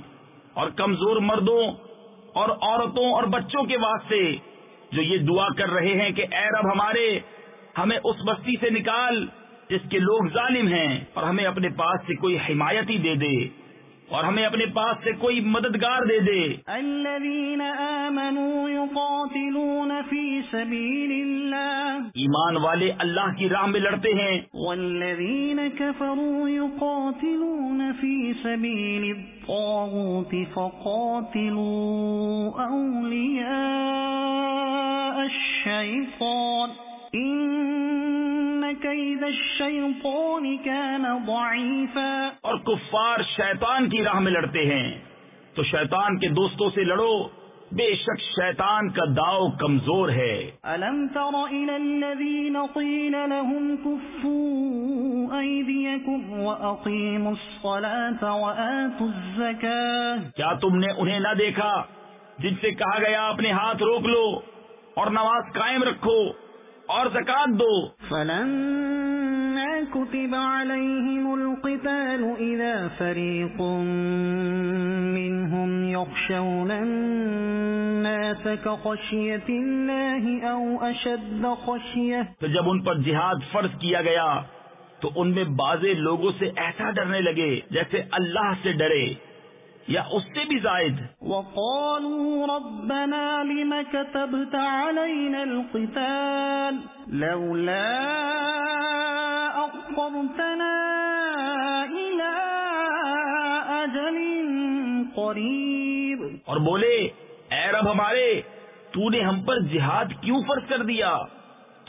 اور کمزور مردوں اور عورتوں اور بچوں کے واسطے جو یہ دعا کر رہے ہیں کہ اے رب ہمارے ہمیں اس بستی سے نکال جس کے لوگ ظالم ہیں، اور ہمیں اپنے پاس سے کوئی حمایتی دے دے اور ہمیں اپنے پاس سے کوئی مددگار دے دے. الذين آمنوا يقاتلون في سبيل الله ایمان والے اللہ کی راہ میں لڑتے ہیں، والذين كفروا يقاتلون في سبيل الطاغوت فقاتلوا أولياء الشيطان إن كيد الشيطان كان ضعيفا. اور کفار شیطان کی راہ میں لڑتے ہیں تو شیطان کے دوستوں سے لڑو، بے شک شیطان کا داؤ کمزور ہے. ألم تر إلى الذين قيل لهم كفوا أيديكم وأقيموا الصلاة وآتوا الزكاة. کیا تم نے انہیں نہ دیکھا جن سے کہا گیا اپنے ہاتھ روک لو اور نماز قائم رکھو اور زکات دو. فلما فلما كتب عليهم القتال إذا فريق منهم يخشون الناس كخشية الله أو أشد خشية. تو جب ان پر جہاد فرض کیا گیا تو ان میں بعض لوگوں سے ایسا ڈرنے لگے جیسے اللہ سے ڈرے یا اس سے بھی زائد. وقالوا ربنا لم كتبت علينا القتال لولا أخرتنا إلى أجل قريب. اور بولے اے رب ہمارے تو نے ہم پر جہاد کیوں فرض کر دیا،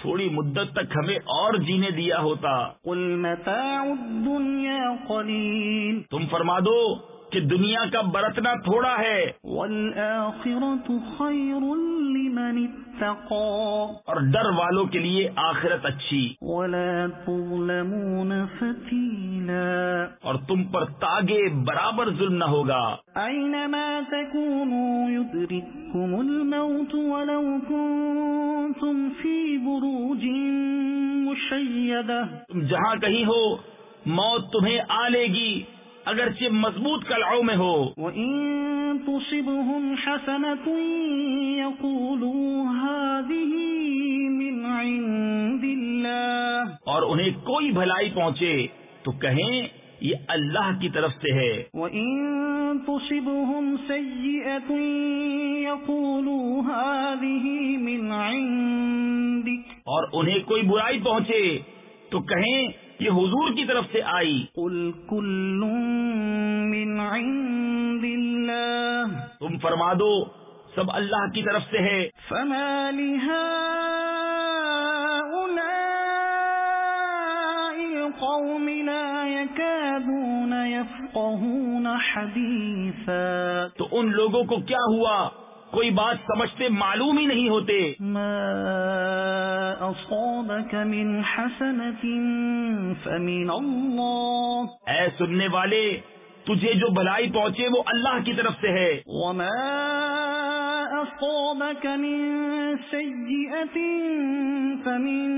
تھوڑی مدت تک ہمیں اور جینے دیا ہوتا. قل متاع الدنيا قليل. تم فرما دو کہ دنیا کا برتنا تھوڑا ہے، والآخرة خير لمن اتقى. اور ڈر والوں کے لیے آخرت اچھی. ولا تظلمون فتيلا. اور تم پر تاگے برابر ظلم نہ ہوگا. أينما تكونوا يدرككم الموت ولو كنتم في بروج مشيدة. تم جہاں کہیں ہو موت تمہیں آ لے گی اگرچہ مضبوط قلعوں میں ہو. وَإِن تُصِبْهُمْ حَسَنَةٌ يَقُولُوا هَذِهِ مِنْ عِنْدِ اللَّهِ. اور انہیں کوئی بھلائی پہنچے تو کہیں یہ اللہ کی طرف سے ہے. وَإِن تُصِبْهُمْ سَيِّئَةٌ يَقُولُوا هَذِهِ مِنْ عِنْدِكَ. اور انہیں کوئی برائی پہنچے تو کہیں یہ حضور کی طرف سے آئی. قُلْ كُلٌّ مِّنْ عِنْدِ اللَّهِ. تم فرما دو سب اللہ کی طرف سے ہے. فَمَا لِهَٰؤُلَاءِ الْقَوْمِ لَا يَكَادُونَ يَفْقَهُونَ حَدِيثًا. تو ان لوگوں کو کیا ہوا، کوئی بات سمجھتے معلوم ہی نہیں ہوتے. ما أصابك من حسنة فمن الله. اے سننے والے تجھے جو بھلائی پہنچے وہ اللہ کی طرف سے ہے. وما أصابك من سيئة فمن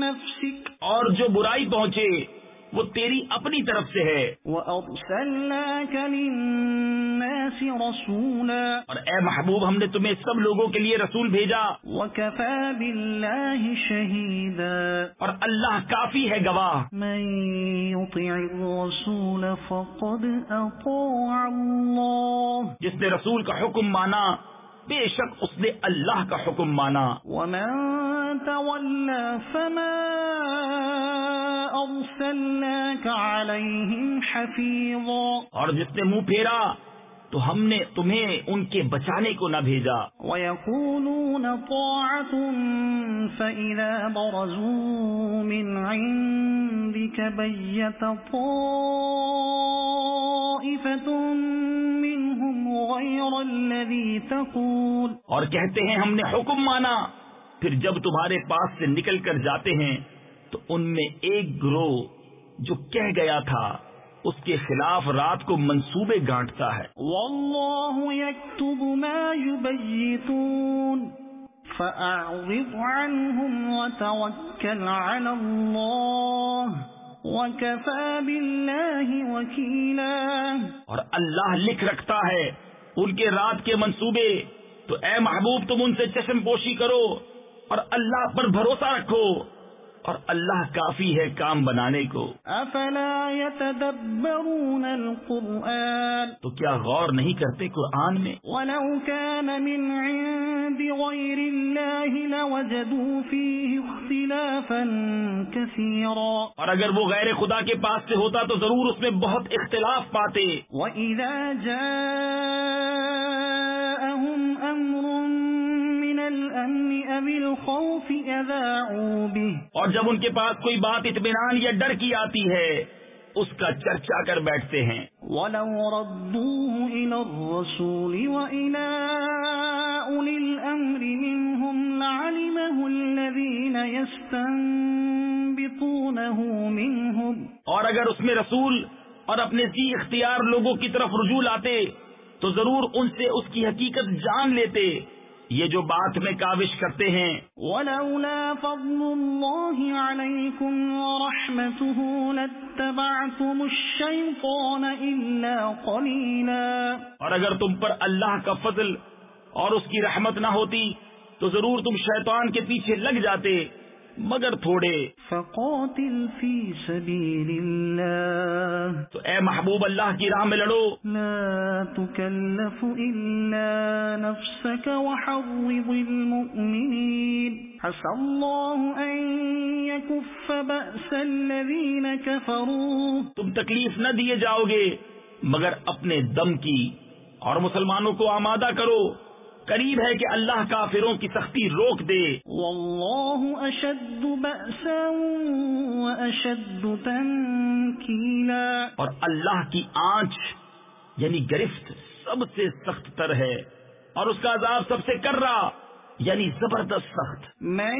نفسك. اور جو برائی پہنچے وہ تیری اپنی طرف سے ہے. وأرسلناك للناس رسولا. اور اے محبوب ہم نے تمہیں سب لوگوں کے لیے رسول بھیجا. وكفى بالله شهيدا. اور اللہ کافی ہے گواہ. من يطع الرسول فقد أطاع الله. جس نے رسول کا حکم مانا بے شک اس نے اللہ کا حکم مانا. ومن تولى فما أرسلناك عليهم حفيظا. اور جس نے منہ پھیرا تو ہم نے تمہیں ان کے بچانے کو نہ بھیجا. ويقولون طاعة فإذا برزوا من عندك بيت طائفة منهم غير الذي تقول. اور کہتے ہیں ہم نے حکم مانا، پھر جب تمہارے پاس سے نکل کر جاتے ہیں تو ان میں ایک گروہ جو کہہ گیا تھا اس کے خلاف رات کو منصوبے گانٹتا ہے. واللہ یکتب ما یبیتون فأعرض عنهم وتوکل علی اللہ وکفى باللہ وکیلا. اور اللہ لکھ رکھتا ہے ان کے رات کے منصوبے، تو اے محبوب تم ان سے چشم پوشی کرو اور اللہ پر بھروسہ رکھو، اور اللہ کافی ہے کام بنانے کو. افلا يتدبرون القرآن. تو کیا غور نہیں کرتے قرآن میں؟ ولو كان من عند غير الله لوجدوا فيه اختلافا كثيرا. اور اگر وہ غیر خدا کے پاس سے ہوتا تو ضرور اس میں بہت اختلاف پاتے. وإذا جاءهم أمر الأمن أو الخوف أذاعوا به. اور جب ان کے پاس کوئی بات اطمینان یا ڈر کی آتی ہے اس کا چرچا کر بیٹھتے ہیں. وَلَوْ رَدُّوهُ إِلَى الرَّسُولِ وَإِلَى أُولِي الْأَمْرِ مِنْهُمْ لَعَلِمَهُ الَّذِينَ يَسْتَنبِطُونَهُ مِنْهُمْ. اور اگر اس میں رسول اور اپنے ذی اختیار لوگوں کی طرف رجوع لاتے تو ضرور ان سے اس کی حقیقت جان لیتے، یہ جو بات میں کاوش کرتے ہیں، وَلَوْلَا فَضْلُ اللَّهِ عَلَيْكُمْ وَرَحْمَتُهُ لَاتَّبَعْتُمُ الشَّيْطَانَ إِلَّا قَلِيلًا، اور اگر تم پر اللہ کا فضل اور اس کی رحمت نہ ہوتی تو ضرور تم شیطان کے پیچھے لگ جاتے مگر تھوڑے۔ فَقَاتِلْ فِي سَبِيلِ اللَّهِ، تو اے محبوب اللہ کی راہ میں لڑو، لَا تُكَلَّفُ إِلَّا نَفْسَكَ وَحَرِّضِ الْمُؤْمِنِينَ عَسَى اللَّهُ أَن يَكُفَّ بَأْسَ الَّذِينَ كَفَرُوا، تم تکلیف نہ دیے جاؤ گے مگر اپنے دم کی، اور مسلمانوں کو آمادہ کرو، قریب ہے کہ اللہ کافروں کی سختی روک دے۔ وَاللَّهُ أَشَدُّ بَأْسًا وَأَشَدُّ تَنْكِيلًا، اور اللہ کی آنچ یعنی گرفت سب سے سخت تر ہے، اور اس کا عذاب سب سے کرا یعنی زبردست سخت۔ مَن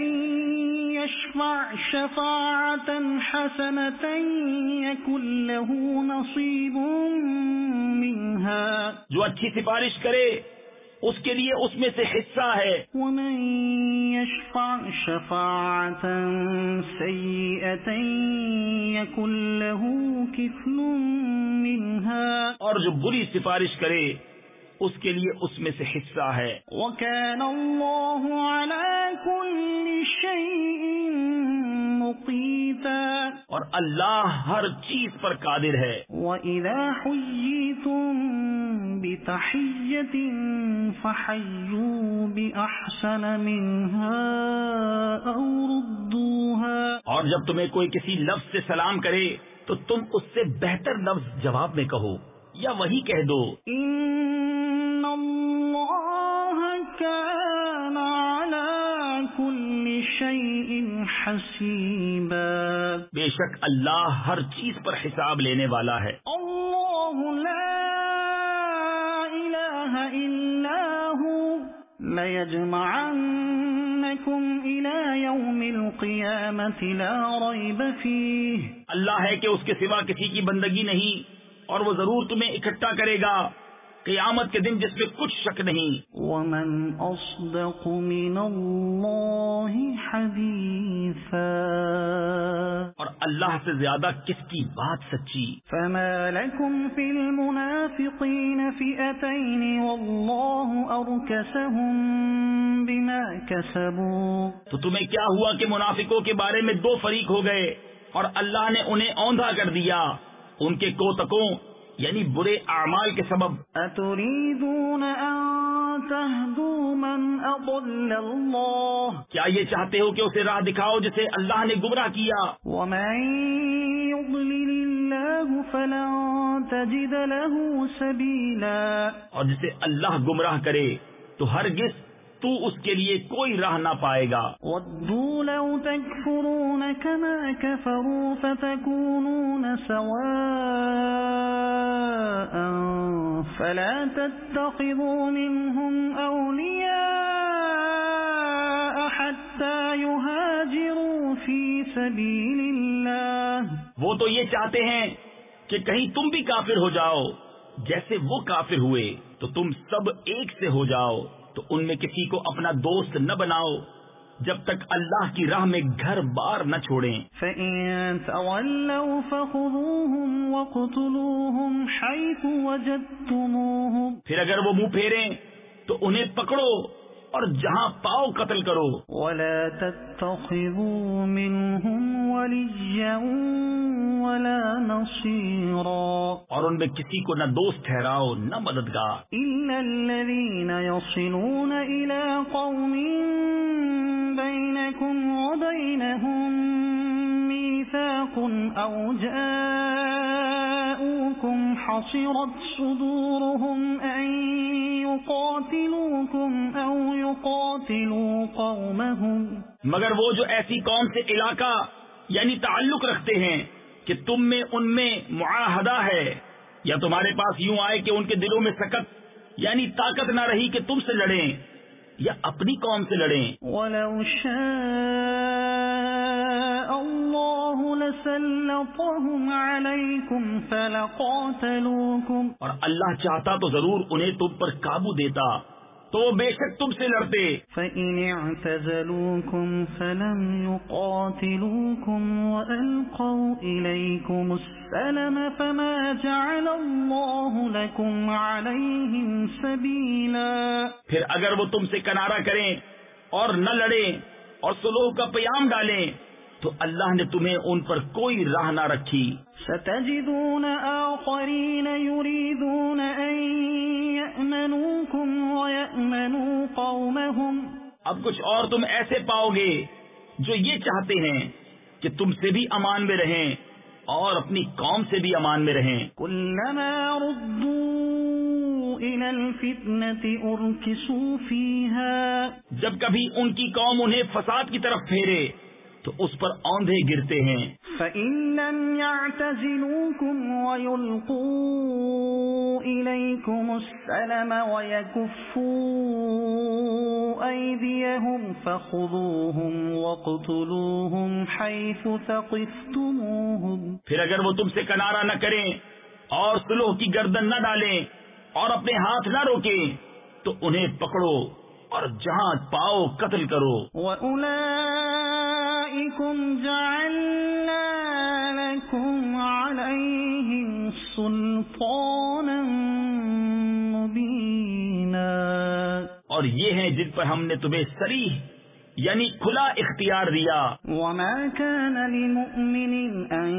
يَشْفَعْ شَفَاعَةً حَسَنَةً يَكُن لَّهُ نَصِيبٌ مِّنْهَا، جو اچھی سفارش کرے اس کے لیے اس میں سے حصہ ہے، وَمَن يَشْفَعْ شَفَاعَةً سَيِّئَةً يَكُن لَّهُ كِفْلٌ مِّنْهَا، اور جو بری سفارش کرے اس کے لیے اس میں سے حصہ ہے۔ وَكَانَ اللَّهُ عَلَى كُلِّ شَيْءٍ مُقِيتًا، اور اللہ ہر چیز پر قادر ہے۔ وَإِذَا حُيِّيتُم بِتَحِيَّةٍ فَحَيُّوا بِأَحْسَنَ مِنْهَا أَوْ رُدُّوهَا، اور جب تمہیں کوئی کسی لفظ سے سلام کرے تو تم اس سے بہتر لفظ جواب میں کہو یا وہی کہہ دو۔ إِنَّ اللَّهَ كَانَ عَلَى كُلِّ شَيْءٍ حَسِيبًا، بے شک اللہ ہر چیز پر حساب لینے والا ہے۔ اللہ لا الہ الا هو لَيَجْمَعَنَّكُمْ إِلَى يَوْمِ الْقِيَامَةِ لَا رَيْبَ فِيهِ، اللہ ہے کہ اس کے سوا کسی کی بندگی نہیں، اور وہ ضرور تمہیں اکٹھا کرے گا قیامت کے دن جس میں کچھ شک نہیں۔ وَمَنْ أَصْدَقُ مِنَ اللَّهِ حَدِيثًا، اور اللہ سے زیادہ کس کی بات سچی۔ فَمَا لَكُمْ فِي الْمُنَافِقِينَ فِئَتَيْنِ وَاللَّهُ أَرْكَسَهُم بِمَا كَسَبُوا، تو تمہیں کیا ہوا کہ منافقوں کے بارے میں دو فریق ہو گئے اور اللہ نے انہیں اوندھا کر دیا ان کے کوتکوں یعنی برے اعمال کے سبب۔ أَتُرِيدُونَ أَن تَهْدُوا مَنْ أَضَلَّ اللَّهُ، کیا یہ چاہتے ہو کہ اسے راہ دکھاؤ جسے اللہ نے گمراہ کیا؟ وَمَن يُضْلِلِ اللَّهُ فَلَن تَجِدَ لَهُ سَبِيلًا، اور جسے اللہ گمراہ کرے تو ہرگز تو اس کے لیے کوئی راہ نہ پائے گا۔ وَدُّوا لَوْ تَكْفُرُونَ كَمَا كَفَرُوا فَتَكُونُونَ سَوَاءً فَلَا تَتَّخِذُوا مِنْهُمْ أَوْلِيَاءَ حَتَّى يُهَاجِرُوا فِي سَبِيلِ اللَّهِ، وہ تو یہ چاہتے ہیں کہ کہیں تم بھی کافر ہو جاؤ جیسے وہ کافر ہوئے تو تم سب ایک سے ہو جاؤ، تو ان میں کسی کو اپنا دوست نہ بناؤ جب تک اللہ کی راہ میں گھر بار نہ چھوڑیں۔ فَإِن تَوَلَّوْا فَخُذُوهُمْ وَاقْتُلُوهُمْ حَيْثُ وَجَدتُّمُوهُمْ، پھر اگر وہ منہ پھیریں تو انہیں پکڑو اور جہاں پاؤ قتل کرو۔ وَلَا تَتَّخِذُوا مِنْهُمْ وَلِيًّا وَلَا نَصِيرًا، اور ان میں کسی کو نہ دوست ٹھہراؤ نہ مددگار، إِلَّا الَّذِينَ يَصِلُونَ إِلَى قَوْمٍ بَيْنَكُمْ وَبَيْنَهُم مِّيثَاقٌ أَوْ جَاءُوكُمْ حَصِرَتْ صُدُورُهُمْ أَن يُقَاتِلُوكُمْ أَوْ يُقَاتِلُوا قَوْمَهُمْ، مگر وہ جو ایسی قوم سے علاقہ یعنی تعلق رکھتے ہیں کہ تم میں ان میں معاہدہ ہے، یا تمہارے پاس یوں آئے کہ ان کے دلوں میں سکت یعنی طاقت نہ رہی کہ تم سے لڑیں یا اپنی قوم سے لڑیں۔ وَلَوْ شَاءَ اللَّهُ لَسَلَّطَهُمْ عَلَيْكُمْ فَلَقَاتَلُوكُمْ، اور اللہ چاہتا تو ضرور انہیں تم پر قابو دیتا تو وہ بے شک تم سے لڑتے. فَإِنِ اعْتَزَلُوكُمْ فَلَمْ يُقَاتِلُوكُمْ وَأَلْقَوْا إِلَيْكُمُ السَّلَمَ فَمَا جَعَلَ اللَّهُ لَكُمْ عَلَيْهِمْ سَبِيلًا. پھر اگر وہ تم سے کنارہ کریں اور نہ لڑیں اور صلح کا پیام ڈالیں تو اللہ نے تمہیں ان پر کوئی راہ نہ رکھی. سَتَجِدُونَ آخَرِينَ يُرِيدُونَ أَن يَأْمَنُوكُمْ وَيَأْمَنُوا قَوْمَهُمْ. اب کچھ اور تم ایسے پاؤ گے جو یہ چاہتے ہیں کہ تم سے بھی امان میں رہیں اور اپنی قوم سے بھی امان میں رہیں. كُلَّمَا رُدُّوا إِلَى الْفِتْنَةِ أُرْكِسُوا فِيهَا. جب کبھی ان کی قوم انہیں فساد کی طرف پھیرے تو اس پر اوندھے گرتے ہیں. فَإِن لَّمْ يَعْتَزِلُوكُمْ وَيُلْقُوا إِلَيْكُمُ السَّلَمَ وَيَكُفُّوا أَيْدِيَهُمْ فَخُذُوهُمْ وَاقْتُلُوهُمْ حَيْثُ ثَقِفْتُمُوهُمْ. پھر اگر وہ تم سے کنارہ نہ کریں اور صلح کی گردن نہ ڈالیں اور اپنے ہاتھ نہ روکیں تو انہیں پکڑو اور جہاں پاؤ قتل کرو. وَأُولَئِكُمْ جَعَلْنَا لَكُمْ عَلَيْهِمْ سُلْطَانًا مُبِينًا. اور یہ ہیں جن پر ہم نے تمہیں صریح یعنی کھلا اختیار دیا. وَمَا كَانَ لِمُؤْمِنٍ أَن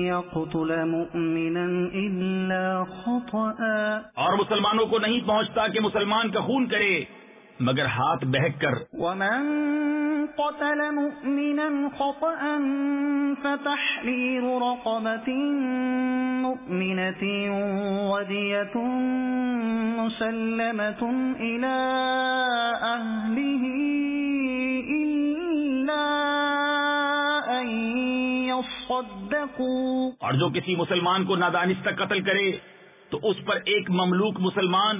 يَقْتُلَ مُؤْمِنًا إِلَّا خَطَأً. اور مسلمانوں کو نہیں پہنچتا کہ مسلمان کا خون کرے مگر ہاتھ بہک کر. وَمَن قَتَلَ مُؤْمِنًا خَطَأً فَتَحْرِيرُ رَقَبَةٍ مُؤْمِنَةٍ وَدِيَةٌ مُسَلَّمَةٌ إِلَى أَهْلِهِ إِلَّا أَن يَصَّدَّقُوا. اور جو کسی مسلمان کو نادانستہ قتل کرے تو اس پر ایک مملوک مسلمان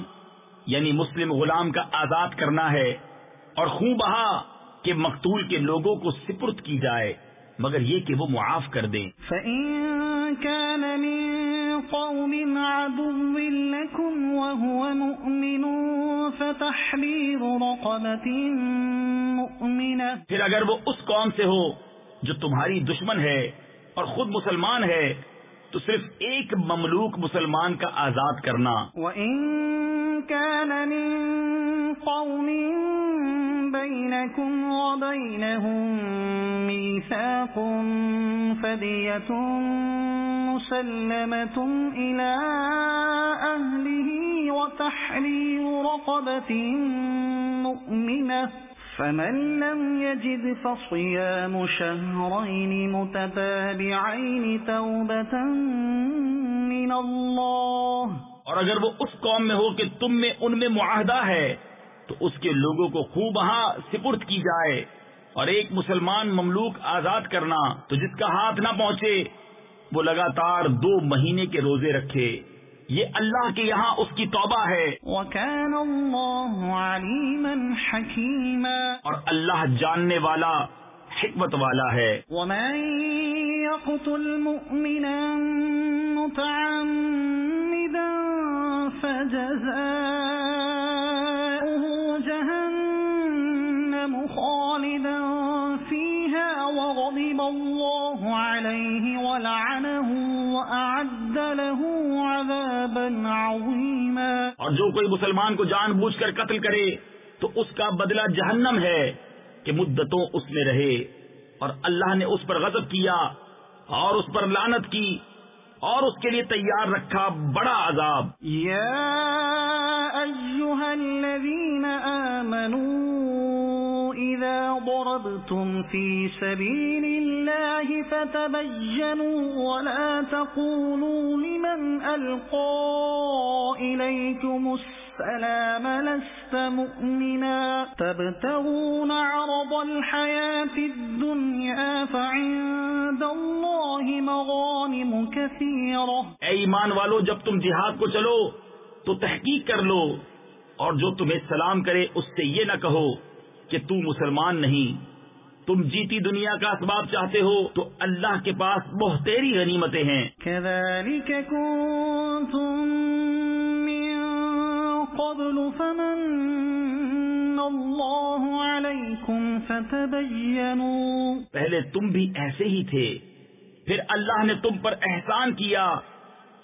یعنی مسلم غلام کا آزاد کرنا ہے اور خون بہا کہ مقتول کے لوگوں کو سپرد کی جائے مگر یہ کہ وہ معاف کر دیں. فَإِن كَانَ مِن قَوْمٍ عَدُوٍّ لَكُمْ وَهُوَ مُؤْمِنٌ فَتَحْرِيرُ رَقَبَةٍ مُؤْمِنَةٍ. پھر اگر وہ اس قوم سے ہو جو تمہاری دشمن ہے اور خود مسلمان ہے تو صرف ایک مملوک مسلمان کا آزاد کرنا. وَإِن كَانَ مِن قَوْمٍ بَيْنَكُمْ وَبَيْنَهُم مِّيثَاقٌ فَدِيَةٌ مُسَلَّمَةٌ إِلَى أَهْلِهِ وَتَحْرِيرُ رَقَبَةٍ مُؤْمِنَةٍ. فَمَن لَّمْ يَجِدْ فَصِيَامُ شَهْرَيْنِ مُتَتَابِعَيْنِ تَوْبَةً مِّنَ اللَّهِ. اور اگر وہ اس قوم میں ہو کہ تم میں ان میں معاہدہ ہے تو اس کے لوگوں کو خوب بہا سپرد کی جائے اور ایک مسلمان مملوک آزاد کرنا تو جس کا ہاتھ نہ پہنچے وہ لگاتار 2 مہینے کے روزے رکھے. یہ اللہ کے یہاں اس کی توبہ ہے. وَكَانَ اللَّهُ عَلِيمًا حَكِيمًا. اور اللہ جاننے والا حکمت والا ہے. وَمَن يَقْتُلْ مُؤْمِنًا مُتَعَمِّدًا فَجَزَاؤُهُ جَهَنَّمُ خَالِدًا فِيهَا وَغَضِبَ اللَّهُ عَلَيْهِ وَلَعَنَهُ وَأَعَدَّ لَهُ عَذَابًا عَظِيمًا. اور جو کوئی مسلمان کو جان بوجھ کر قتل کرے تو اس کا بدلہ جہنم ہے کہ مدتوں اس میں رہے اور اللہ نے اس پر غضب کیا اور اس پر لعنت کی اور اس کے لیے تیار رکھا بڑا عذاب. یا ایھا الذین آمنوا اذا ضربتم فی سبیل اللہ فتبینوا ولا تقولوا لمن القى الیکم السلام لست مؤمنا تبتغون عرض الحياة الدنيا فعند الله مغانم كثيرة. اے ایمان والو جب تم جہاد کو چلو تو تحقیق کر لو اور جو تمہیں سلام کرے اس سے یہ نہ کہو کہ تو مسلمان نہیں. تم جیتی دنیا کا اسباب چاہتے ہو تو اللہ کے پاس بہتری غنیمتیں ہیں. كذلك كنتم من قبل فمن الله عليكم فتبينوا. پہلے تم بھی ایسے ہی تھے، پھر اللہ نے تم پر احسان کیا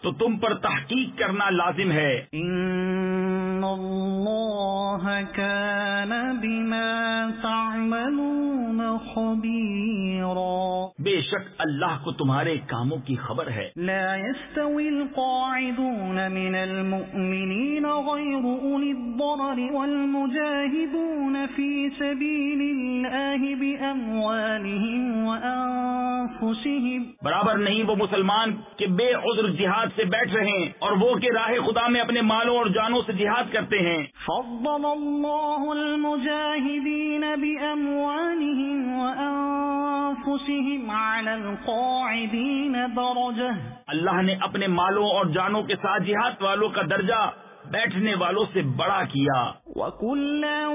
تو تم پر تحقیق کرنا لازم ہے. ان اللہ کان بما تعملون خبیرا. بے شک اللہ کو تمہارے کاموں کی خبر ہے. لا يستوي القاعدون من المؤمنين غير أولي الضرر والمجاهدون في سبيل الله بأموالهم وأنفسهم. برابر نہیں وہ مسلمان کہ بے عذر جہاد سے بیٹھ رہے ہیں اور وہ کہ راہ خدا میں اپنے مالوں اور جانوں سے جہاد کرتے ہیں. فضل الله المجاهدين بأموالهم وأنفسهم على القاعدين درجة. اللہ نے اپنے مالوں اور جانوں کے ساتھ جہاد والوں کا درجہ بیٹھنے والوں سے بڑا کیا. وَكُلًّا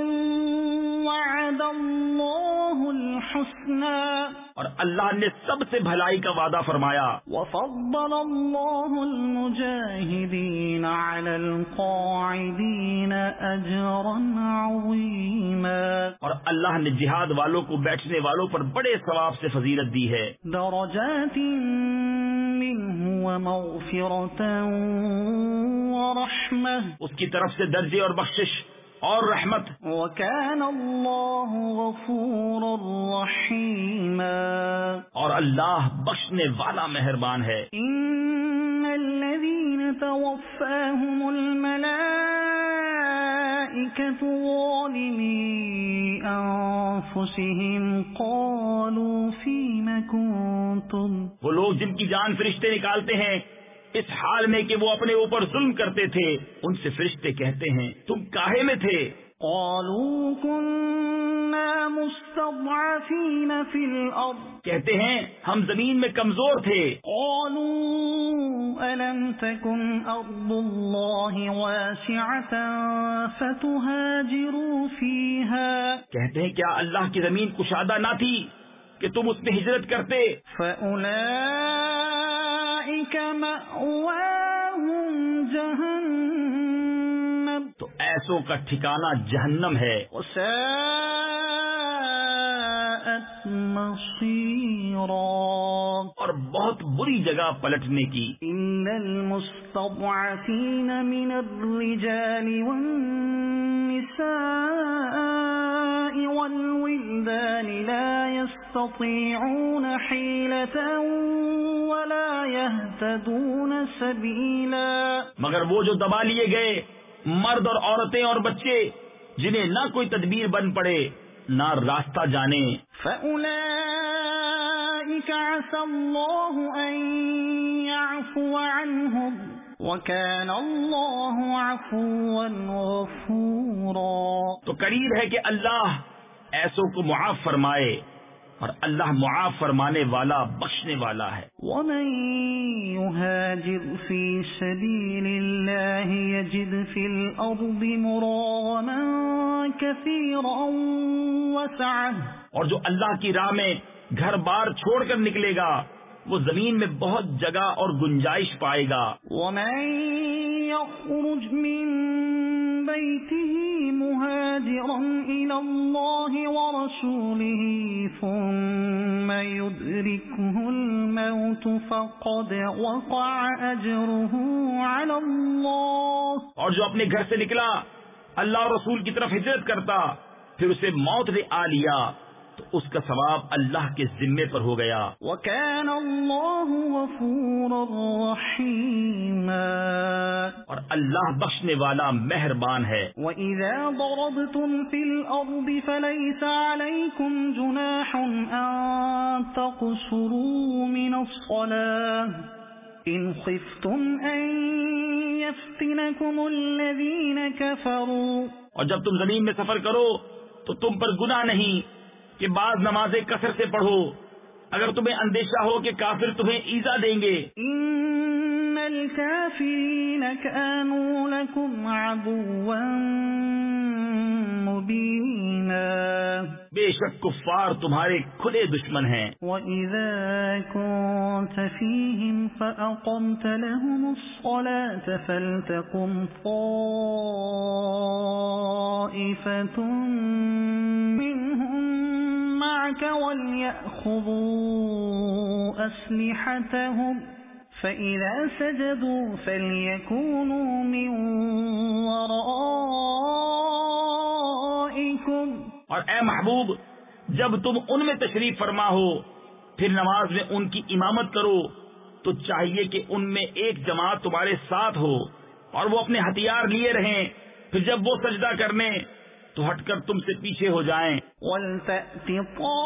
وَعَدَ اللَّهُ الْحُسْنَى. اور اللہ نے سب سے بھلائی کا وعدہ فرمایا. وَفَضَّلَ اللَّهُ الْمُجَاهِدِينَ عَلَى الْقَاعِدِينَ أَجْرًا عَظِيمًا. اور اللہ نے جہاد والوں کو بیٹھنے والوں پر بڑے ثواب سے فضیلت دی ہے. درجات منه ومغفرة ورحمة. اس کی طرف سے درجے اور بخشش اور رحمت. وكان الله غفورا رحيما. اور اللہ بخشنے والا مہربان ہے. ان الذين توفاهم الملائكة ظالمي انفسهم قالوا فيم كنتم. وہ لوگ جن کی جان فرشتے نکالتے ہیں اس حال میں کہ وہ اپنے اوپر ظلم کرتے تھے، ان سے فرشتے کہتے ہیں تم کاہے میں تھے؟ قالوا كنا مستضعفين في الأرض. کہتے ہیں ہم زمین میں کمزور تھے. قالوا ألم تكن أرض الله واسعة فتهاجروا فيها. کہتے ہیں کیا اللہ کی زمین کشادہ نہ تھی کہ تم اس میں ہجرت کرتے؟ فأولئك مأواهم جهنم. تو ایسوں کا ٹھکانہ جہنم ہے. وساءت مصيرا. اور بہت بری جگہ پلٹنے کی. إلا المستضعفين من الرجال والنساء والولدان لا يستطيعون حيلة ولا يهتدون سبيلا. مگر وہ جو دبا لیے گئے مرد اور عورتیں اور بچے جنہیں نہ کوئی تدبیر بن پڑے نہ راستہ جانے. فأولئك عسى الله أن يعفو عنهم وكان الله عفوا غفورا. تو قریب ہے کہ اللہ ایسوں کو معاف فرمائے اور اللہ معاف فرمانے والا بخشنے والا ہے. ومن يهاجر في سبيل الله يجد في الأرض مراغما كثيرا وسعة. اور جو اللہ کی راہ میں گھر بار چھوڑ کر نکلے گا وہ زمین میں بہت جگہ اور گنجائش پائے گا. ومن يخرج من بيته مهاجرا إلى الله ورسوله ثم يدركه الموت فقد وقع أجره على الله. اور جو اپنے گھر سے نکلا اللہ اور رسول کی طرف ہجرت کرتا پھر اسے موت نے آ لیا تو اس کا ثواب اللہ کے ذمے پر ہو گیا. وَكَانَ اللَّهُ غَفُورًا رَحِيمًا. اور اللہ بخشنے والا مہربان ہے. وَإِذَا ضَرَبْتُمْ فِي الْأَرْضِ فَلَيْسَ عَلَيْكُمْ جُنَاحٌ أَن تَقْصُرُوا مِنَ الصَّلَاةِ إِنْ خِفْتُمْ أَن يَفْتِنَكُمُ الَّذِينَ كَفَرُوا. اور جب تم زمین میں سفر کرو تو تم پر گناہ نہیں کہ بعض نمازیں کثر سے پڑھو اگر تمہیں اندیشہ ہو کہ کافر تمہیں ایذا دیں گے. ان الكافرین كانوا لكم عدوا مُبِينًا بے شک کفار تمہارے کھلے دشمن ہیں۔ وَإِذَا كُنتَ فِيهِمْ فَأَقَمْتَ لَهُمُ الصَّلَاةَ فَلْتَقُمْ طَائِفَةٌ مِّنْهُمْ مَعَكَ وَلْيَأْخُذُوا أَسْلِحَتَهُمْ فَإِذَا سَجَدُوا فَلْيَكُونُوا مِنْ وَرَائِكُمْ۔ اور اے محبوب جب تم ان میں تشریف فرما ہو پھر نماز میں ان کی امامت کرو تو چاہیے کہ ان میں ایک جماعت تمہارے ساتھ ہو اور وہ اپنے ہتھیار لیے رہیں، پھر جب وہ سجدہ کرنے تو ہٹ کر تم سے پیچھے ہو جائیں۔ وَلْتَأْتِ طَائِفَةٌ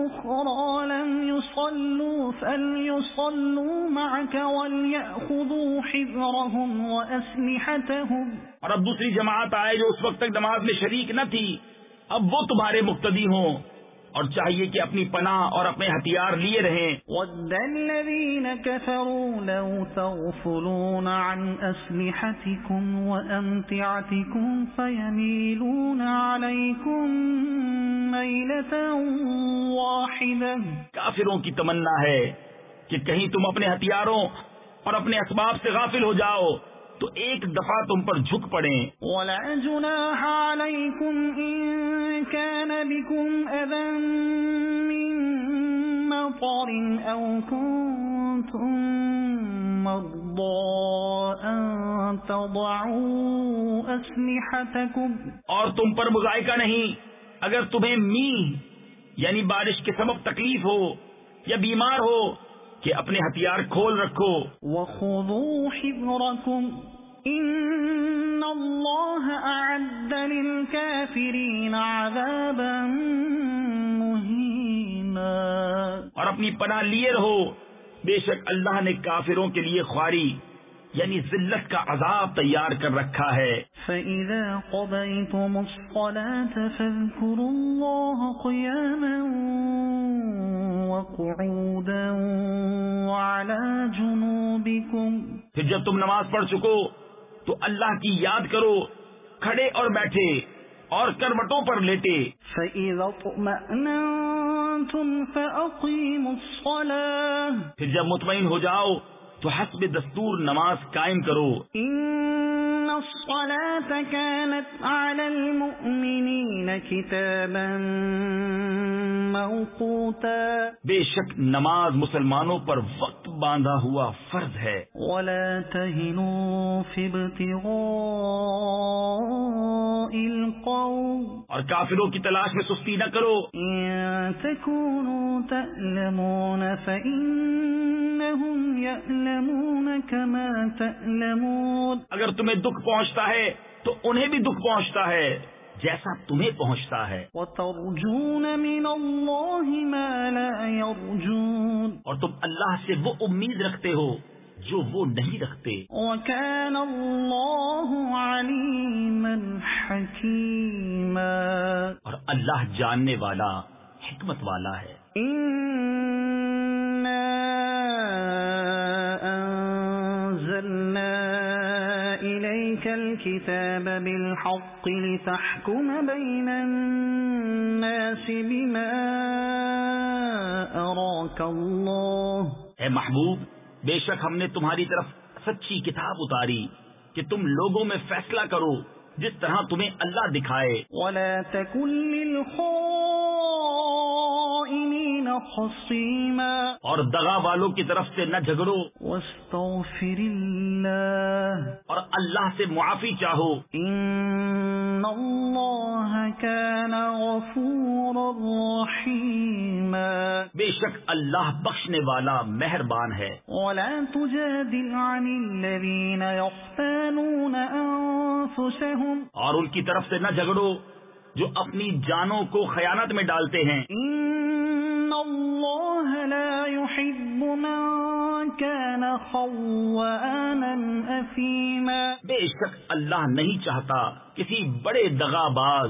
أُخْرَىٰ لَمْ يُصَلُّوا فَلْيُصَلُّوا مَعَكَ وَلْيَأْخُذُوا حِذْرَهُمْ وَأَسْلِحَتَهُمْ۔ اور اب دوسری جماعت آئے جو اس وقت تک نماز میں شریک نہ تھی، اب وہ تمہارے مقتدی ہوں اور چاہیے کہ اپنی پناہ اور اپنے ہتھیار لیے رہیں۔ وَدَّ الَّذِينَ كَفَرُوا لَوْ تَغْفُلُونَ عَنْ أَسْلِحَتِكُمْ وَأَمْتِعَتِكُمْ فَيَمِيلُونَ عَلَيْكُمْ مَيْلَةً وَاحِدَةً۔ کافروں کی تمنا ہے کہ کہیں تم اپنے ہتھیاروں اور اپنے اسباب سے غافل ہو جاؤ تو ایک دفعہ تم پر جھک پڑیں۔ وَلَا جُنَاحَ عَلَيْكُمْ إِن كَانَ بِكُمْ أَذًى مِّن مَّطَرٍ أَوْ كُنتُم مَّرْضَىٰ أَن تَضَعُوا أَسْلِحَتَكُمْ۔ اور تم پر مذائقہ نہیں اگر تمہیں میہ یعنی بارش کے سبب تکلیف ہو یا بیمار ہو کہ اپنے ہتھیار کھول رکھو۔ وَخُذُوا حِذْرَكُمْ إِنَّ اللَّهَ أَعَدَّ لِلْكَافِرِينَ عَذَابًا مُهِينًا۔ اور اپنی پناہ لیے رہو، بے شک اللہ نے کافروں کے لیے خواری یعنی ذلت کا عذاب تیار کر رکھا ہے۔ فَإِذَا قَضَيْتُمُ الصَّلَاةَ فَاذْكُرُوا اللَّهَ قِيَامًا وَقُعُودًا وَعَلَى جُنُوبِكُمْ۔ پھر جب تم نماز پڑھ چکو تو اللہ کی یاد کرو کھڑے اور بیٹھے اور کروٹوں پر لیٹے۔ فَإِذَا اطْمَأْنَنْتُمْ فَأَقِيمُوا الصَّلَاةَ۔ پھر جب مطمئن ہو جاؤ تو حسب دستور نماز قائم کرو۔ إِنَّ الصَّلَاةَ كَانَتْ عَلَى الْمُؤْمِنِينَ كِتَابًا مَّوْقُوتًا۔ بے شک نماز مسلمانوں پر وقت باندھا ہوا فرض ہے۔ وَلَا تَهِنُوا فِي ابْتِغَاءِ الْقَوْمِ۔ اور کافروں کی تلاش میں سستی نہ کرو۔ إِن تَكُونُوا تَأْلَمُونَ فَإِنَّهُمْ يَأْلَمُونَ كَمَا تَأْلَمُونَ۔ اگر تمہیں دکھ پہنچتا ہے تو انہیں بھی دکھ پہنچتا ہے جیسا تمہیں پہنچتا ہے۔ وَتَرْجُونَ مِنَ اللَّهِ مَا لَا يَرْجُونَ۔ اور تم اللہ سے وہ امید رکھتے ہو جو وہ نہیں رکھتے۔ وَكَانَ اللَّهُ عَلِيمًا حَكِيمًا۔ اور اللہ جاننے والا حکمت والا ہے۔ إِنَّا أَنزَلْنَا إِلَيْكَ الْكِتَابَ بِالْحَقِّ لِتَحْكُمَ بَيْنَ النَّاسِ بِمَا أَرَاكَ اللَّهُ۔ اے محبوب بے شک ہم نے تمہاری طرف سچی کتاب اتاری کہ تم لوگوں میں فیصلہ کرو جس طرح تمہیں اللہ دکھائے۔ وَلَا تَكُن لِّلْخَائِنِينَ خَصِيمًا۔ اور دغا والوں کی طرف سے نہ جھگڑو وَاسْتَغْفِرِ اللَّهَ۔ اور اللہ سے معافی چاہو۔ إِنَّ اللَّهَ كَانَ غَفُورًا رَّحِيمًا۔ بے شک اللہ بخشنے والا مہربان ہے۔ وَلَا تُجَادِلْ عَنِ الَّذِينَ يَخْتَانُونَ أَنفُسَهُمْ۔ اور ان کی طرف سے نہ جھگڑو جو اپنی جانوں کو خیانت میں ڈالتے ہیں۔ إِنَّ اللَّهَ لَا يُحِبُّ مَن كَانَ خَوَّانًا أَثِيمًا۔ بے شک اللہ نہیں چاہتا کسی بڑے دغا باز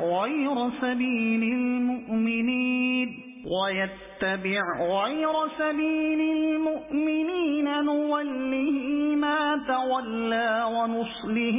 غير سبيل المؤمنين نوليه ما تولى ونصله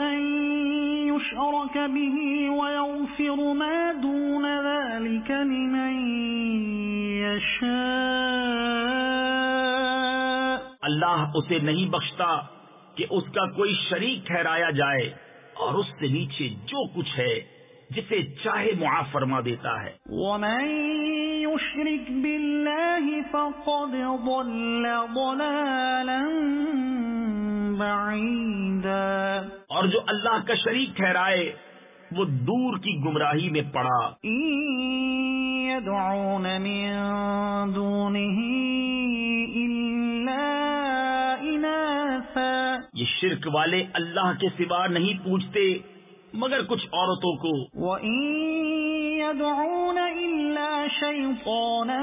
أن يشرك به ويغفر ما دون ذلك لمن يشاء. اللہ اسے نہیں بخشتا کہ اس کا کوئی شریک ٹھہرایا جائے، اور اس سے نیچے جو کچھ ہے جسے چاہے معاف فرما دیتا ہے. ومن يشرك بالله فقد ضل ضلالا بعيدا. اور جو اللہ کا شریک ٹھہرائے وہ دور کی گمراہی میں پڑا. يدعون من دونه إلا إناثا. یہ شرک والے اللہ کے سوا نہیں پوچھتے مگر کچھ عورتوں کو. وَإِن يَدْعُونَ إِلَّا شَيْطَانًا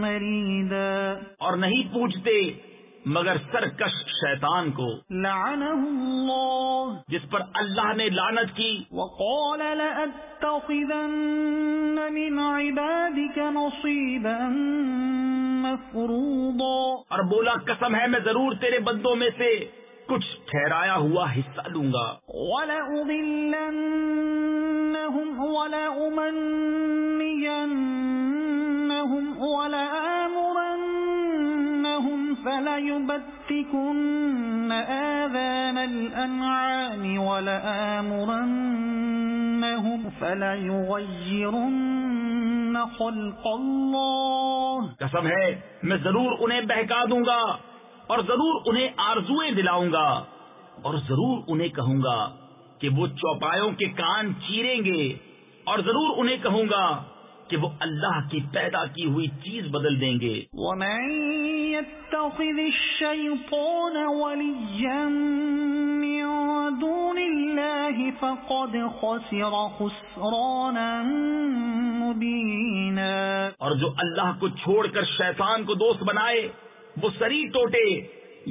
مَرِيدًا. اور نہیں پوچھتے مگر سرکش شیطان کو. لعنه اللہ. جس پر اللہ نے لعنت کی. وقال لأتخذن من عبادك نصيبا مفروضا. اور بولا قسم ہے میں ضرور تیرے بندوں میں سے کچھ ٹھہرایا ہوا حصہ لوں گا. وَلَأُضِلَّنَّهُمْ وَلَأُمَنِّيَنَّهُمْ وَلَآمُرَنَّهُمْ فَلَيُبَتِّكُنَّ آذَانَ الْأَنْعَامِ وَلَآمُرَنَّهُمْ فَلَيُغَيِّرُنَّ خَلْقَ اللَّهِ. قسم ہے میں ضرور انہیں بہکا دوں گا، اور ضرور انہیں آرزویں دلاؤں گا، اور ضرور انہیں کہوں گا کہ وہ چوپایوں کے کان چیریں گے، اور ضرور انہیں کہوں گا کہ وہ اللہ کی پیدا کی ہوئی چیز بدل دیں گے. وَمَن يَتَّخِذِ الشَّيْطَانَ وَلِيًّا مِّن دُونِ اللَّهِ فَقَدْ خَسِرَ خُسْرَانًا مُّبِينًا. اور جو اللہ کو چھوڑ کر شیطان کو دوست بنائے وہ سری ٹوٹے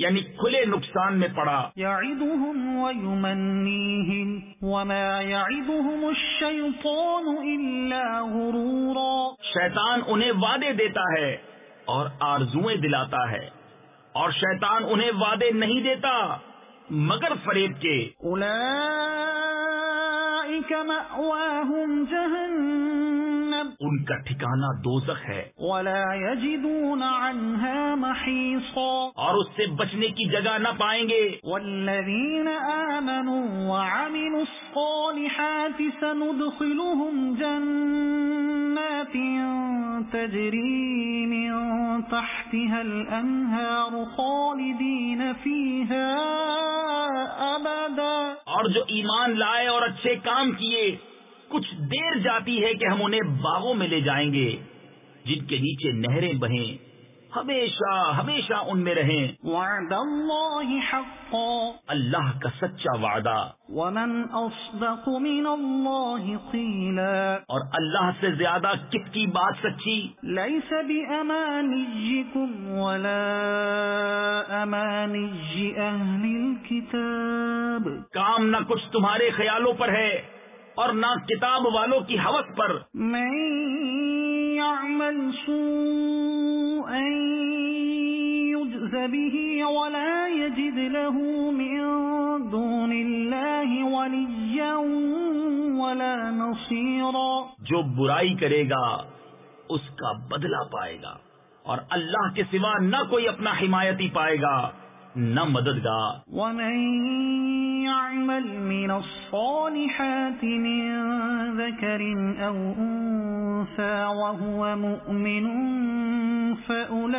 یعنی کھلے نقصان میں پڑا. يَعِدُهُمْ وَيُمَنِّيهِمْ وَمَا يَعِدُهُمُ الشَّيْطَانُ إِلَّا غُرُورًا. شیطان انہیں وعدے دیتا ہے اور آرزویں دلاتا ہے، اور شیطان انہیں وعدے نہیں دیتا مگر فریب کے. أُولَئِكَ مَأْوَاهُمْ جَهَنَّمُ. ان کا ٹھکانہ دوزخ ہے، وَلَا يَجِدُونَ عَنْهَا مَحِيصًا. اور اس سے بچنے کی جگہ نہ پائیں گے. وَالَّذِينَ آمَنُوا وَعَمِلُوا الصَّالِحَاتِ سَنُدْخِلُهُمْ جَنَّاتٍ تَجْرِي مِن تَحْتِهَا الْأَنْهَارُ خَالِدِينَ فِيهَا أَبَدًا. اور جو ایمان لائے اور اچھے کام کیے کچھ دیر جاتی ہے کہ ہم انہیں باغوں میں لے جائیں گے جن کے نیچے نہریں بہیں، ہمیشہ ہمیشہ ان میں رہیں. وعد اللہ حقا. اللہ کا سچا وعدہ. ومن اصدق من اللہ قیلا. اور اللہ سے زیادہ کس کی بات سچی. لیس بامانیکم ولا امانی اہل الکتاب. کام نہ کچھ تمہارے خیالوں پر ہے اور نہ کتاب والوں کی ہوس پر. من يعمل سوءا يجز به ولا يجد له من دون الله وليا ولا نصيرا. جو برائی کرے گا اس کا بدلہ پائے گا، اور اللہ کے سوا نہ کوئی اپنا حمایتی پائے گا نہ مددگار. ومن يعمل من الصالحات من ذكر أو أنثى وهو مؤمن فأولئك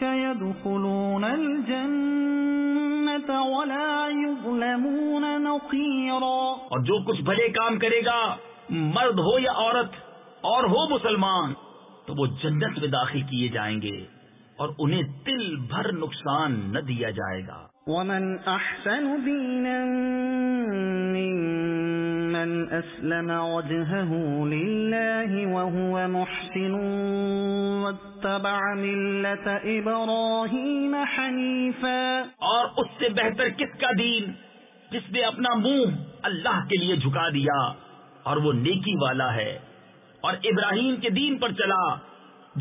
يدخلون الجنة ولا يظلمون نقيرا. اور جو کچھ بھلے کام کرے گا مرد ہو یا عورت اور ہو مسلمان تو وہ جنت میں داخل کیے جائیں گے اور انہیں تل بھر نقصان نہ دیا جائے گا. ومن احسن دینا ممن اسلم وجهه لله وهو محسن واتبع ملة ابراہیم حنیفا. اور اس سے بہتر کس کا دین جس نے اپنا منہ اللہ کے لیے جھکا دیا اور وہ نیکی والا ہے اور ابراہیم کے دین پر چلا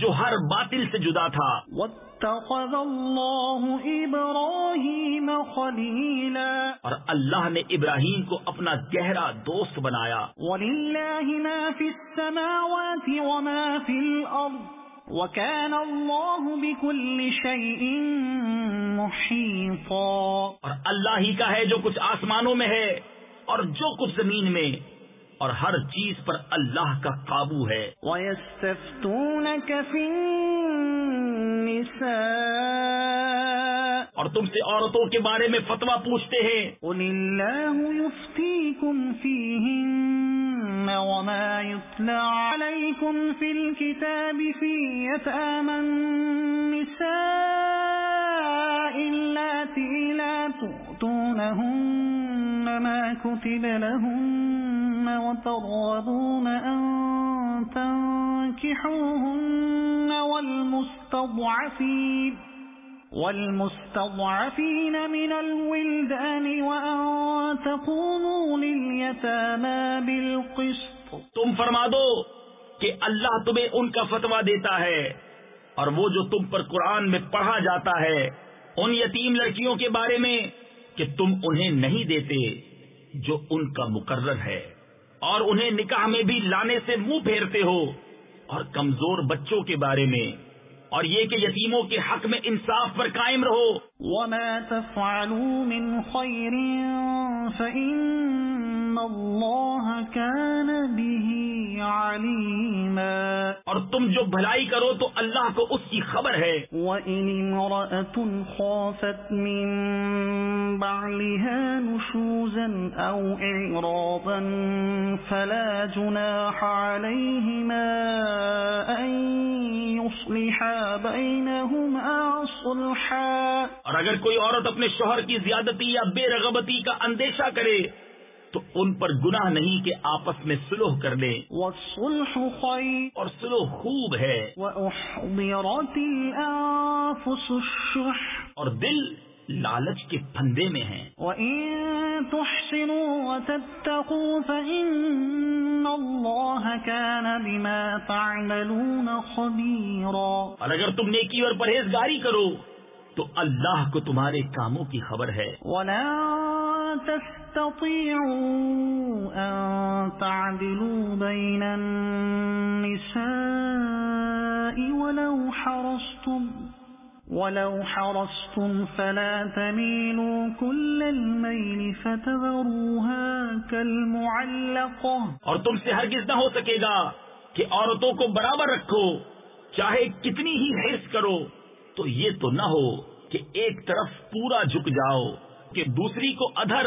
جو ہر باطل سے جدا تھا. واتخذ اللہ ابراہیم خلیلا، اور اللہ نے ابراہیم کو اپنا گہرا دوست بنایا. وللہ ما فی السماوات وما فی الارض وکان اللہ بکل شیء محیطا، اور اللہ ہی کا ہے جو کچھ آسمانوں میں ہے اور جو کچھ زمین میں، اور ہر چیز پر اللہ کا قابو ہے. وَيَسْتَفْتُونَكَ فِي النِّسَاءِ، اور تم سے عورتوں کے بارے میں فتویٰ پوچھتے ہیں. قُلِ اللَّهُ يُفْتِيكُمْ فِيهِنَّ وَمَا يُتْلَى عَلَيْكُمْ فِي الْكِتَابِ فِي يَتَامَى النِّسَاءِ اللَّاتِي لَا تُؤْتُونَهُنَّ مَا كُتِبَ لَهُنَّ وترغبون أن تنكحوهن والمستضعفين من الولدان وأن تقوموا لليتامى بالقسط. تم فرما دو کہ اللہ تمہیں ان کا فتویٰ دیتا ہے، اور وہ جو تم پر قرآن میں پڑھا جاتا ہے ان یتیم لڑکیوں کے بارے میں کہ تم انہیں نہیں دیتے جو ان کا مقرر ہے، اور انہیں نکاح میں بھی لانے سے منہ پھیرتے ہو، اور کمزور بچوں کے بارے میں، اور یہ کہ یتیموں کے حق میں انصاف پر قائم رہو. وما تفعلوا من خير فإن الله كان به عليما، اور تم جو بھلائی کرو تو اللہ کو اس کی خبر ہے. وإن امرأة خافت من بعلها نشوزا أو إعراضا فلا جناح عليهما أن يصلحا بينهما صلحا. اور اگر کوئی عورت اپنے شوہر کی زیادتی یا بے رغبتی کا اندیشہ کرے تو ان پر گناہ نہیں کہ آپس میں صلح کر لیں، والصلح خير اور صلح خوب ہے. وأحضرت الأنفس الشح، اور دل لالچ کے پھندے میں ہیں. وإن تحسنوا وتتقوا فإن الله كان بما تعملون خبيرا. اور اگر تم نیکی اور پرہیزگاری کرو تو اللہ کو تمہارے کاموں کی خبر ہے. ولا تستطيعوا أن تعدلوا بين النساء ولو حرصتم فلا تميلوا كل الميل فتذروها كالمعلقة. اور تم سے ہرگز نہ ہو سکے گا کہ عورتوں کو برابر رکھو، چاہے کتنی ہی حرص کرو، تو یہ تو نہ ہو کہ ایک طرف پورا جھک جاؤ کہ دوسری کو ادھر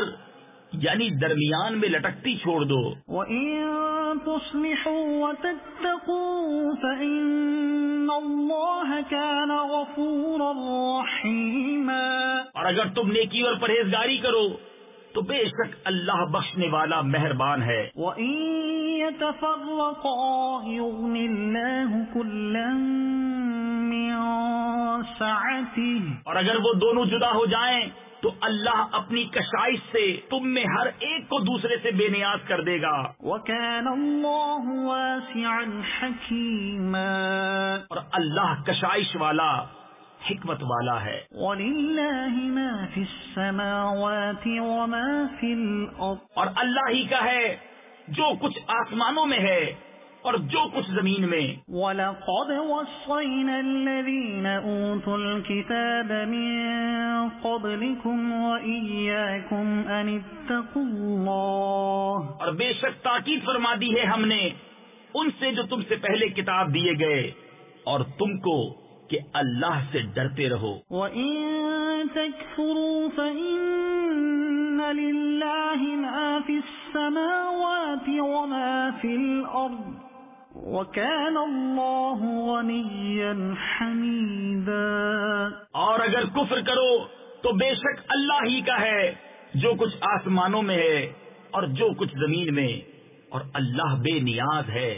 یعنی درمیان میں لٹکتی چھوڑ دو. وَإِن تُصْلِحُوا وَتَتَّقُوا فَإِنَّ اللَّهَ كَانَ غَفُورًا رَّحِيمًا. اور اگر تم نیکی اور پرہیزگاری کرو تو بے شک اللہ بخشنے والا مہربان ہے. وَإِن يَتَفَرَّقَا يُغْنِ اللَّهُ كُلًّا مِّن سَعَتِهِ. اور اگر وہ دونوں جدا ہو جائیں تو اللہ اپنی کشائش سے تم میں ہر ایک کو دوسرے سے بے نیاز کر دے گا. وَكَانَ اللَّهُ وَاسِعًا حَكِيمًا. اور اللہ کشائش والا حکمت والا ہے. وَلِلَّهِ مَا فِي السَّمَاوَاتِ وَمَا فِي الْأَرْضِ. اور اللہ ہی کا ہے جو کچھ آسمانوں میں ہے اور جو کچھ زمین میں. وَلَقَدْ وَصَّيْنَا الَّذِينَ أُوتُوا الْكِتَابَ مِن قَبْلِكُمْ وَإِيَّاكُمْ أَنِ اتَّقُوا اللَّهَ. اور بے شک تاکید فرما دی ہے ہم نے ان سے جو تم سے پہلے کتاب دیے گئے اور تم کو کہ اللہ سے ڈرتے رہو. وَإِن تَكْفُرُوا فَإِنَّ لِلَّهِ مَا فِي السَّمَاوَاتِ وَمَا فِي الْأَرْضِ وَكَانَ اللَّهُ غَنِيًّا حَمِيدًا. اور اگر کفر کرو تو بے شک اللہ ہی کا ہے جو کچھ آسمانوں میں ہے اور جو کچھ زمین میں، اور اللہ بے نیاز ہے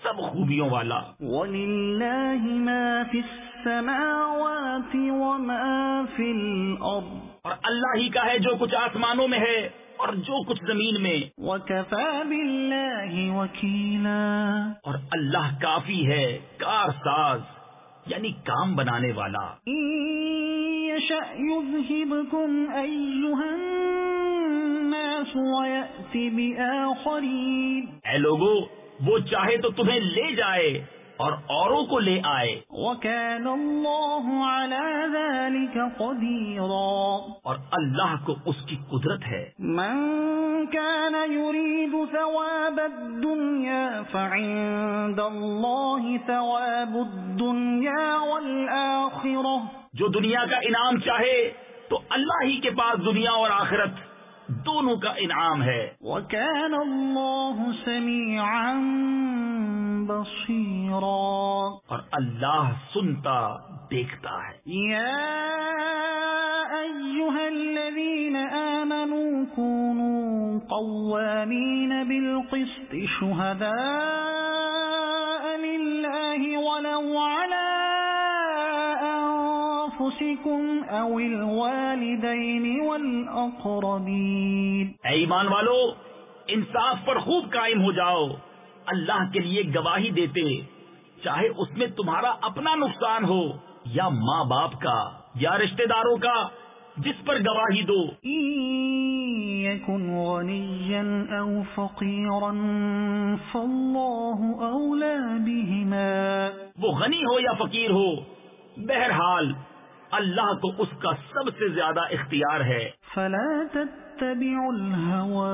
سب خوبیوں والا. وَلِلَّهِ مَا فِي السَّمَاوَاتِ وَمَا فِي الْأَرْضِ. اور اللہ ہی کا ہے جو کچھ آسمانوں میں ہے اور جو کچھ زمین میں، وَكَفَى بِاللَّهِ وَكِيلًا، اور اللہ کافی ہے کار ساز یعنی کام بنانے والا۔ إِن يَشَأْ يُذْهِبْكُمْ أَيُّهَا النَّاسُ وَيَأْتِ بِآخَرِينَ، اے لوگو، وہ چاہے تو تمہیں لے جائے اور اوروں کو لے آئے، وَكَانَ اللَّهُ عَلَى ذَلِكَ قَدِيرًا، اور اللہ کو اس کی قدرت ہے۔ من كان يريد ثواب الدنيا فعند الله ثواب الدنيا والآخرة، جو دنیا کا انعام چاہے تو اللہ ہی کے پاس دنیا اور آخرت دونوں کا انعام ہے۔ وكان الله سميعا بصيرا، اور اللہ سنتا دیکھتا ہے۔ يا أيها الذين آمنوا كونوا قوامين بالقسط شهداء لله ولو على أنفسكم أو الوالدين والأقربين، اے ایمان والو، انصاف پر خوب قائم ہو جاؤ، اللہ کے لیے گواہی دیتے، چاہے اس میں تمہارا اپنا نقصان ہو یا ماں باپ کا یا رشتہ داروں کا، جس پر گواہی دو۔ إن يكن غنيا أو فقيرا فالله أولى بهما، وہ غنی ہو یا فقیر ہو، بہرحال اللہ کو اس کا سب سے زیادہ اختیار ہے۔ فلا تتبعوا الهوى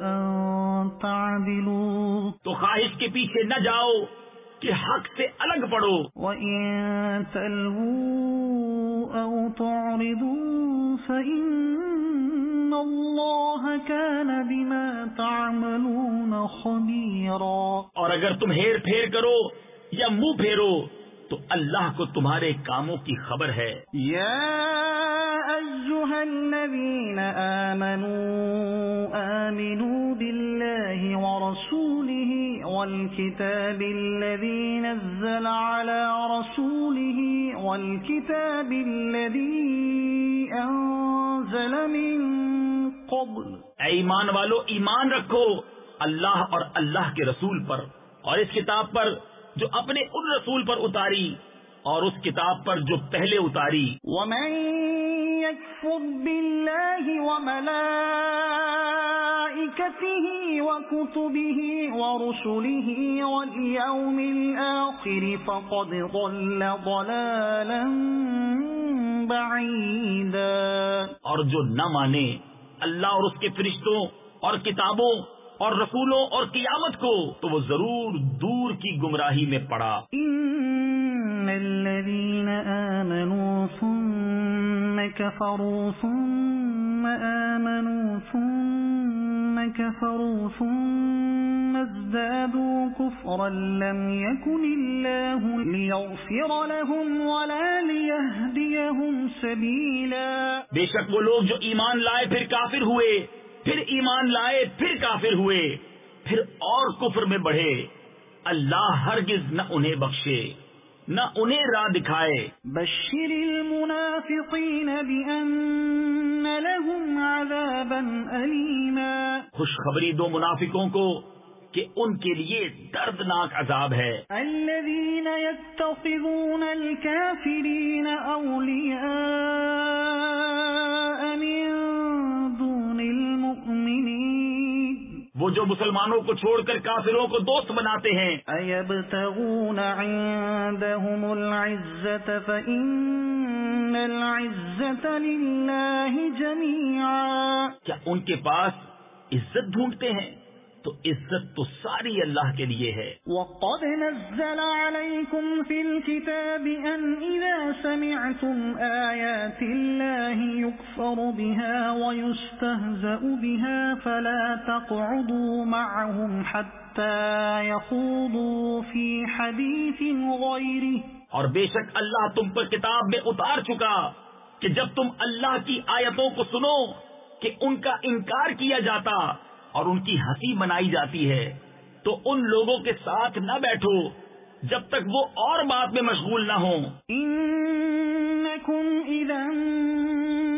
أن تعدلوا، تو خواہش کے پیچھے نہ جاؤ کہ حق سے الگ پڑو، وإن تلووا أو تعرضوا فإن الله كان بما تعملون خبيرا، اور اگر تم ہیر پھیر کرو یا منہ پھیرو تو اللہ کو تمہارے کاموں کی خبر ہے۔ يا أيها الذين آمنوا بالله ورسوله والكتاب الذي نزل على رسوله والكتاب الذي أنزل من قبل، اے ایمان والو، ایمان رکھو اللہ اور اللہ کے رسول پر اور اس کتاب پر جو اپنے ان رسول پر اتاری اور اس کتاب پر جو پہلے اتاری۔ ومن يكفر بالله وملائكته وكتبه ورسله واليوم الآخر فقد ضل ضلالا بعيدا، اور جو نہ مانے اللہ اور اس کے فرشتوں اور کتابوں اور رسولوں اور قیامت کو تو وہ ضرور دور کی گمراہی میں پڑا۔ ان الذين آمنوا ثم كفروا ثم آمنوا ثم كفروا ثم ازدادوا كفرا لم يكن الله ليغفر لهم ولا ليهديهم سبيلا، بے شک وہ لوگ جو ایمان لائے پھر کافر ہوئے، پھر ایمان لائے پھر کافر ہوئے، پھر اور کفر میں بڑھے، اللہ ہرگز نہ انہیں بخشے نہ انہیں راہ دکھائے۔ بشر المنافقین بأن لهم عذابا ألیما، خوشخبری دو منافقوں کو کہ ان کے لیے دردناک عذاب ہے۔ الذین یتخذون الکافرین اولیاء من دون المؤمنین، وہ جو مسلمانوں کو چھوڑ کر کافروں کو دوست بناتے ہیں۔ ایبتغون عندهم العزة فإن العزة للہ جميعا، کیا ان کے پاس عزت ڈھونڈتے ہیں تو عزت تو ساری اللہ کے لیے ہے۔ وقد نزل عليكم في الكتاب أن إذا سمعتم آيات الله يكفر بها ويستهزأ بها فلا تقعدوا معهم حتى يخوضوا في حديث غيره، اور بے شک اللہ تم پر کتاب میں اتار چکا کہ جب تم اللہ کی آیتوں کو سنو کہ ان کا انکار کیا جاتا اور ان کی ہنسی منائی جاتی ہے تو ان لوگوں کے ساتھ نہ بیٹھو جب تک وہ اور بات میں مشغول نہ ہوں۔ انکم اذا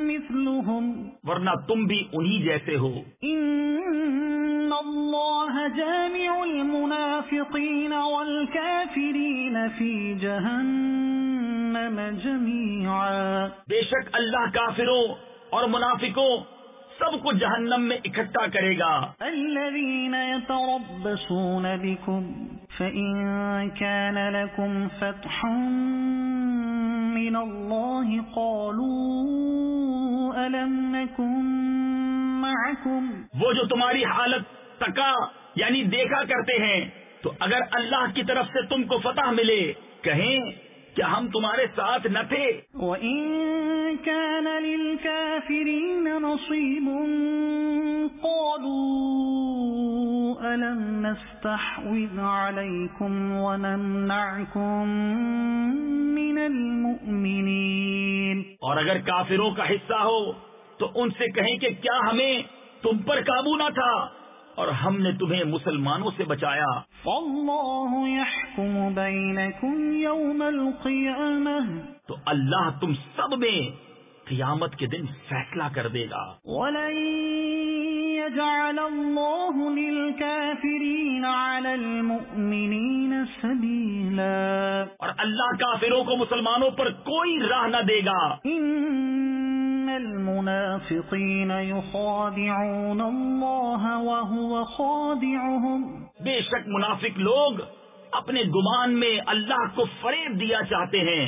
مثلهم، ورنہ تم بھی انہی جیسے ہو۔ ان اللہ جامع المنافقین والکافرین فی جہنم جمیعا، بے شک اللہ کافروں اور منافقوں سب کو جہنم میں اکٹھا کرے گا۔ الذین یتربصون بکم فإن كان لكم فتح من الله قالوا ألم نكن معكم، وہ جو تمہاری حالت تکا یعنی دیکھا کرتے ہیں، تو اگر اللہ کی طرف سے تم کو فتح ملے کہیں کیا ہم تمہارے ساتھ نہ تھے؟ وَإِن كَانَ لِلْكَافِرِينَ نَصِيبٌ قَالُوا أَلَمْ نَسْتَحْوِذْ عَلَيْكُمْ وَنَمْنَعْكُمْ مِنَ الْمُؤْمِنِينَ، اور اگر کافروں کا حصہ ہو تو ان سے کہیں کہ کیا ہمیں تم پر قابو نہ تھا اور ہم نے تمہیں مسلمانوں سے بچایا۔ فَاللَّهُ يَحْكُمُ بَيْنَكُمْ يَوْمَ الْقِيَامَةِ، تو اللہ تم سب میں قیامت کے دن فیصلہ کر دے گا۔ وَلَن يَجْعَلَ اللَّهُ لِلْكَافِرِينَ عَلَى الْمُؤْمِنِينَ سَبِيلًا، اور اللہ کافروں کو مسلمانوں پر کوئی راہ نہ دے گا۔ إن المنافقين يخادعون الله وهو خادعهم، بے شک منافق لوگ اپنے گمان میں اللہ کو فریب دیا چاہتے ہیں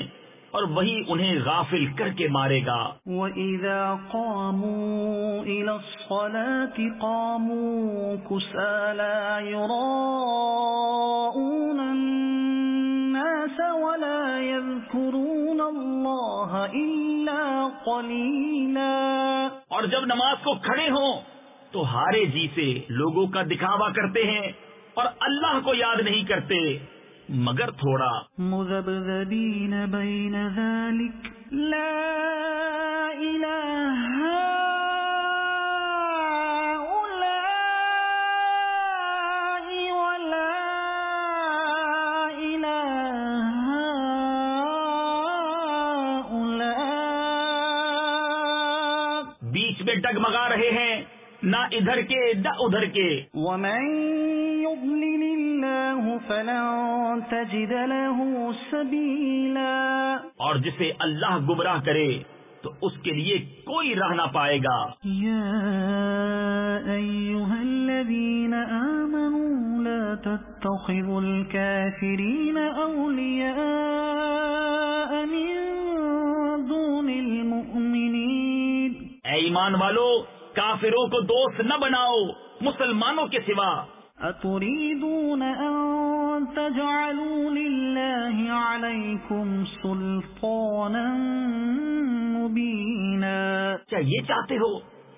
اور وہی انہیں غافل کر کے مارے گا۔ وَإِذَا قَامُوا إِلَى الصَّلَاةِ قَامُوا كُسَالَى يُرَاءُونَ النَّاسَ وَلَا يَذْكُرُونَ اللَّهَ إِلَّا قَلِيلًا، اور جب نماز کو کھڑے ہوں تو ہارے جی سے لوگوں کا دکھاوا کرتے ہیں اور اللہ کو یاد نہیں کرتے مگر تھوڑا۔ مذبذبین بین ذلک لا الہ ہؤلاء ولا الہ ہؤلاء، بیچ میں ڈگمگا رہے ہیں، نہ ادھر کے نہ ادھر کے۔ ومن يضلل الله فلن تجد له سبيلا، اور جسے اللہ گمراہ کرے تو اس کے لیے کوئی راہ نہ پائے گا۔ يا أيها الذين آمنوا لا تتخذوا الكافرين أولياء من دون المؤمنين، اے ایمان والو کافروں کو دوست نہ بناؤ مسلمانوں کے سوا۔ أتريدون أن تجعلوا لله عليكم سلطانا مبينا، کیا یہ چاہتے ہو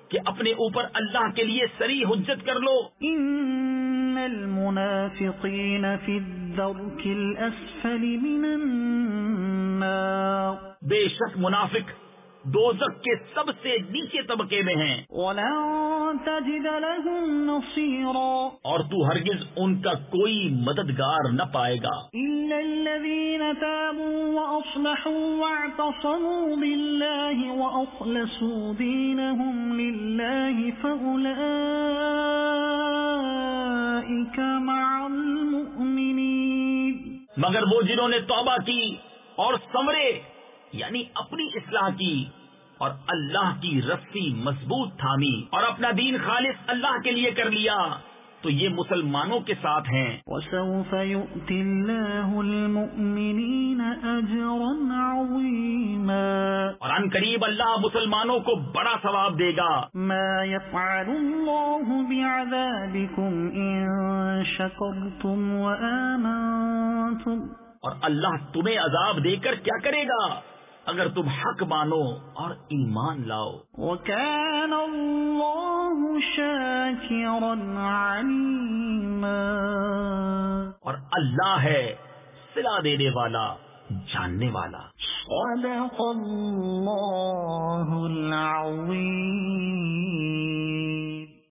کہ اپنے اوپر اللہ کے لیے صریح حجت کر لو؟ إن المنافقين في الدرك الأسفل من النار، بے شک منافق دوزخ کے سب سے نیچے طبقے میں ہیں، ولن تجد لهم نصيرا، اور تو ہرگز ان کا کوئی مددگار نہ پائے گا۔ إلا الذين تابوا وأصلحوا واعتصموا بالله وأخلصوا دينهم لله فأولئك مع المؤمنين، مگر وہ جنہوں نے توبہ کی اور سنورے یعنی اپنی اصلاح کی اور اللہ کی رسی مضبوط تھامی اور اپنا دین خالص اللہ کے لیے کر لیا تو یہ مسلمانوں کے ساتھ ہیں۔ وسوف يؤتي الله المؤمنين أجرا عظيما، اور ان قریب اللہ مسلمانوں کو بڑا ثواب دے گا۔ ما يفعل الله بعذابكم إن شكرتم وآمنتم، اور اللہ تمہیں عذاب دے کر کیا کرے گا اگر تم حق مانو اور ایمان لاؤ۔ وكان الله شاكرا عليما، اور اللہ ہے صلہ دینے والا جاننے والا۔ صدق الله العظيم۔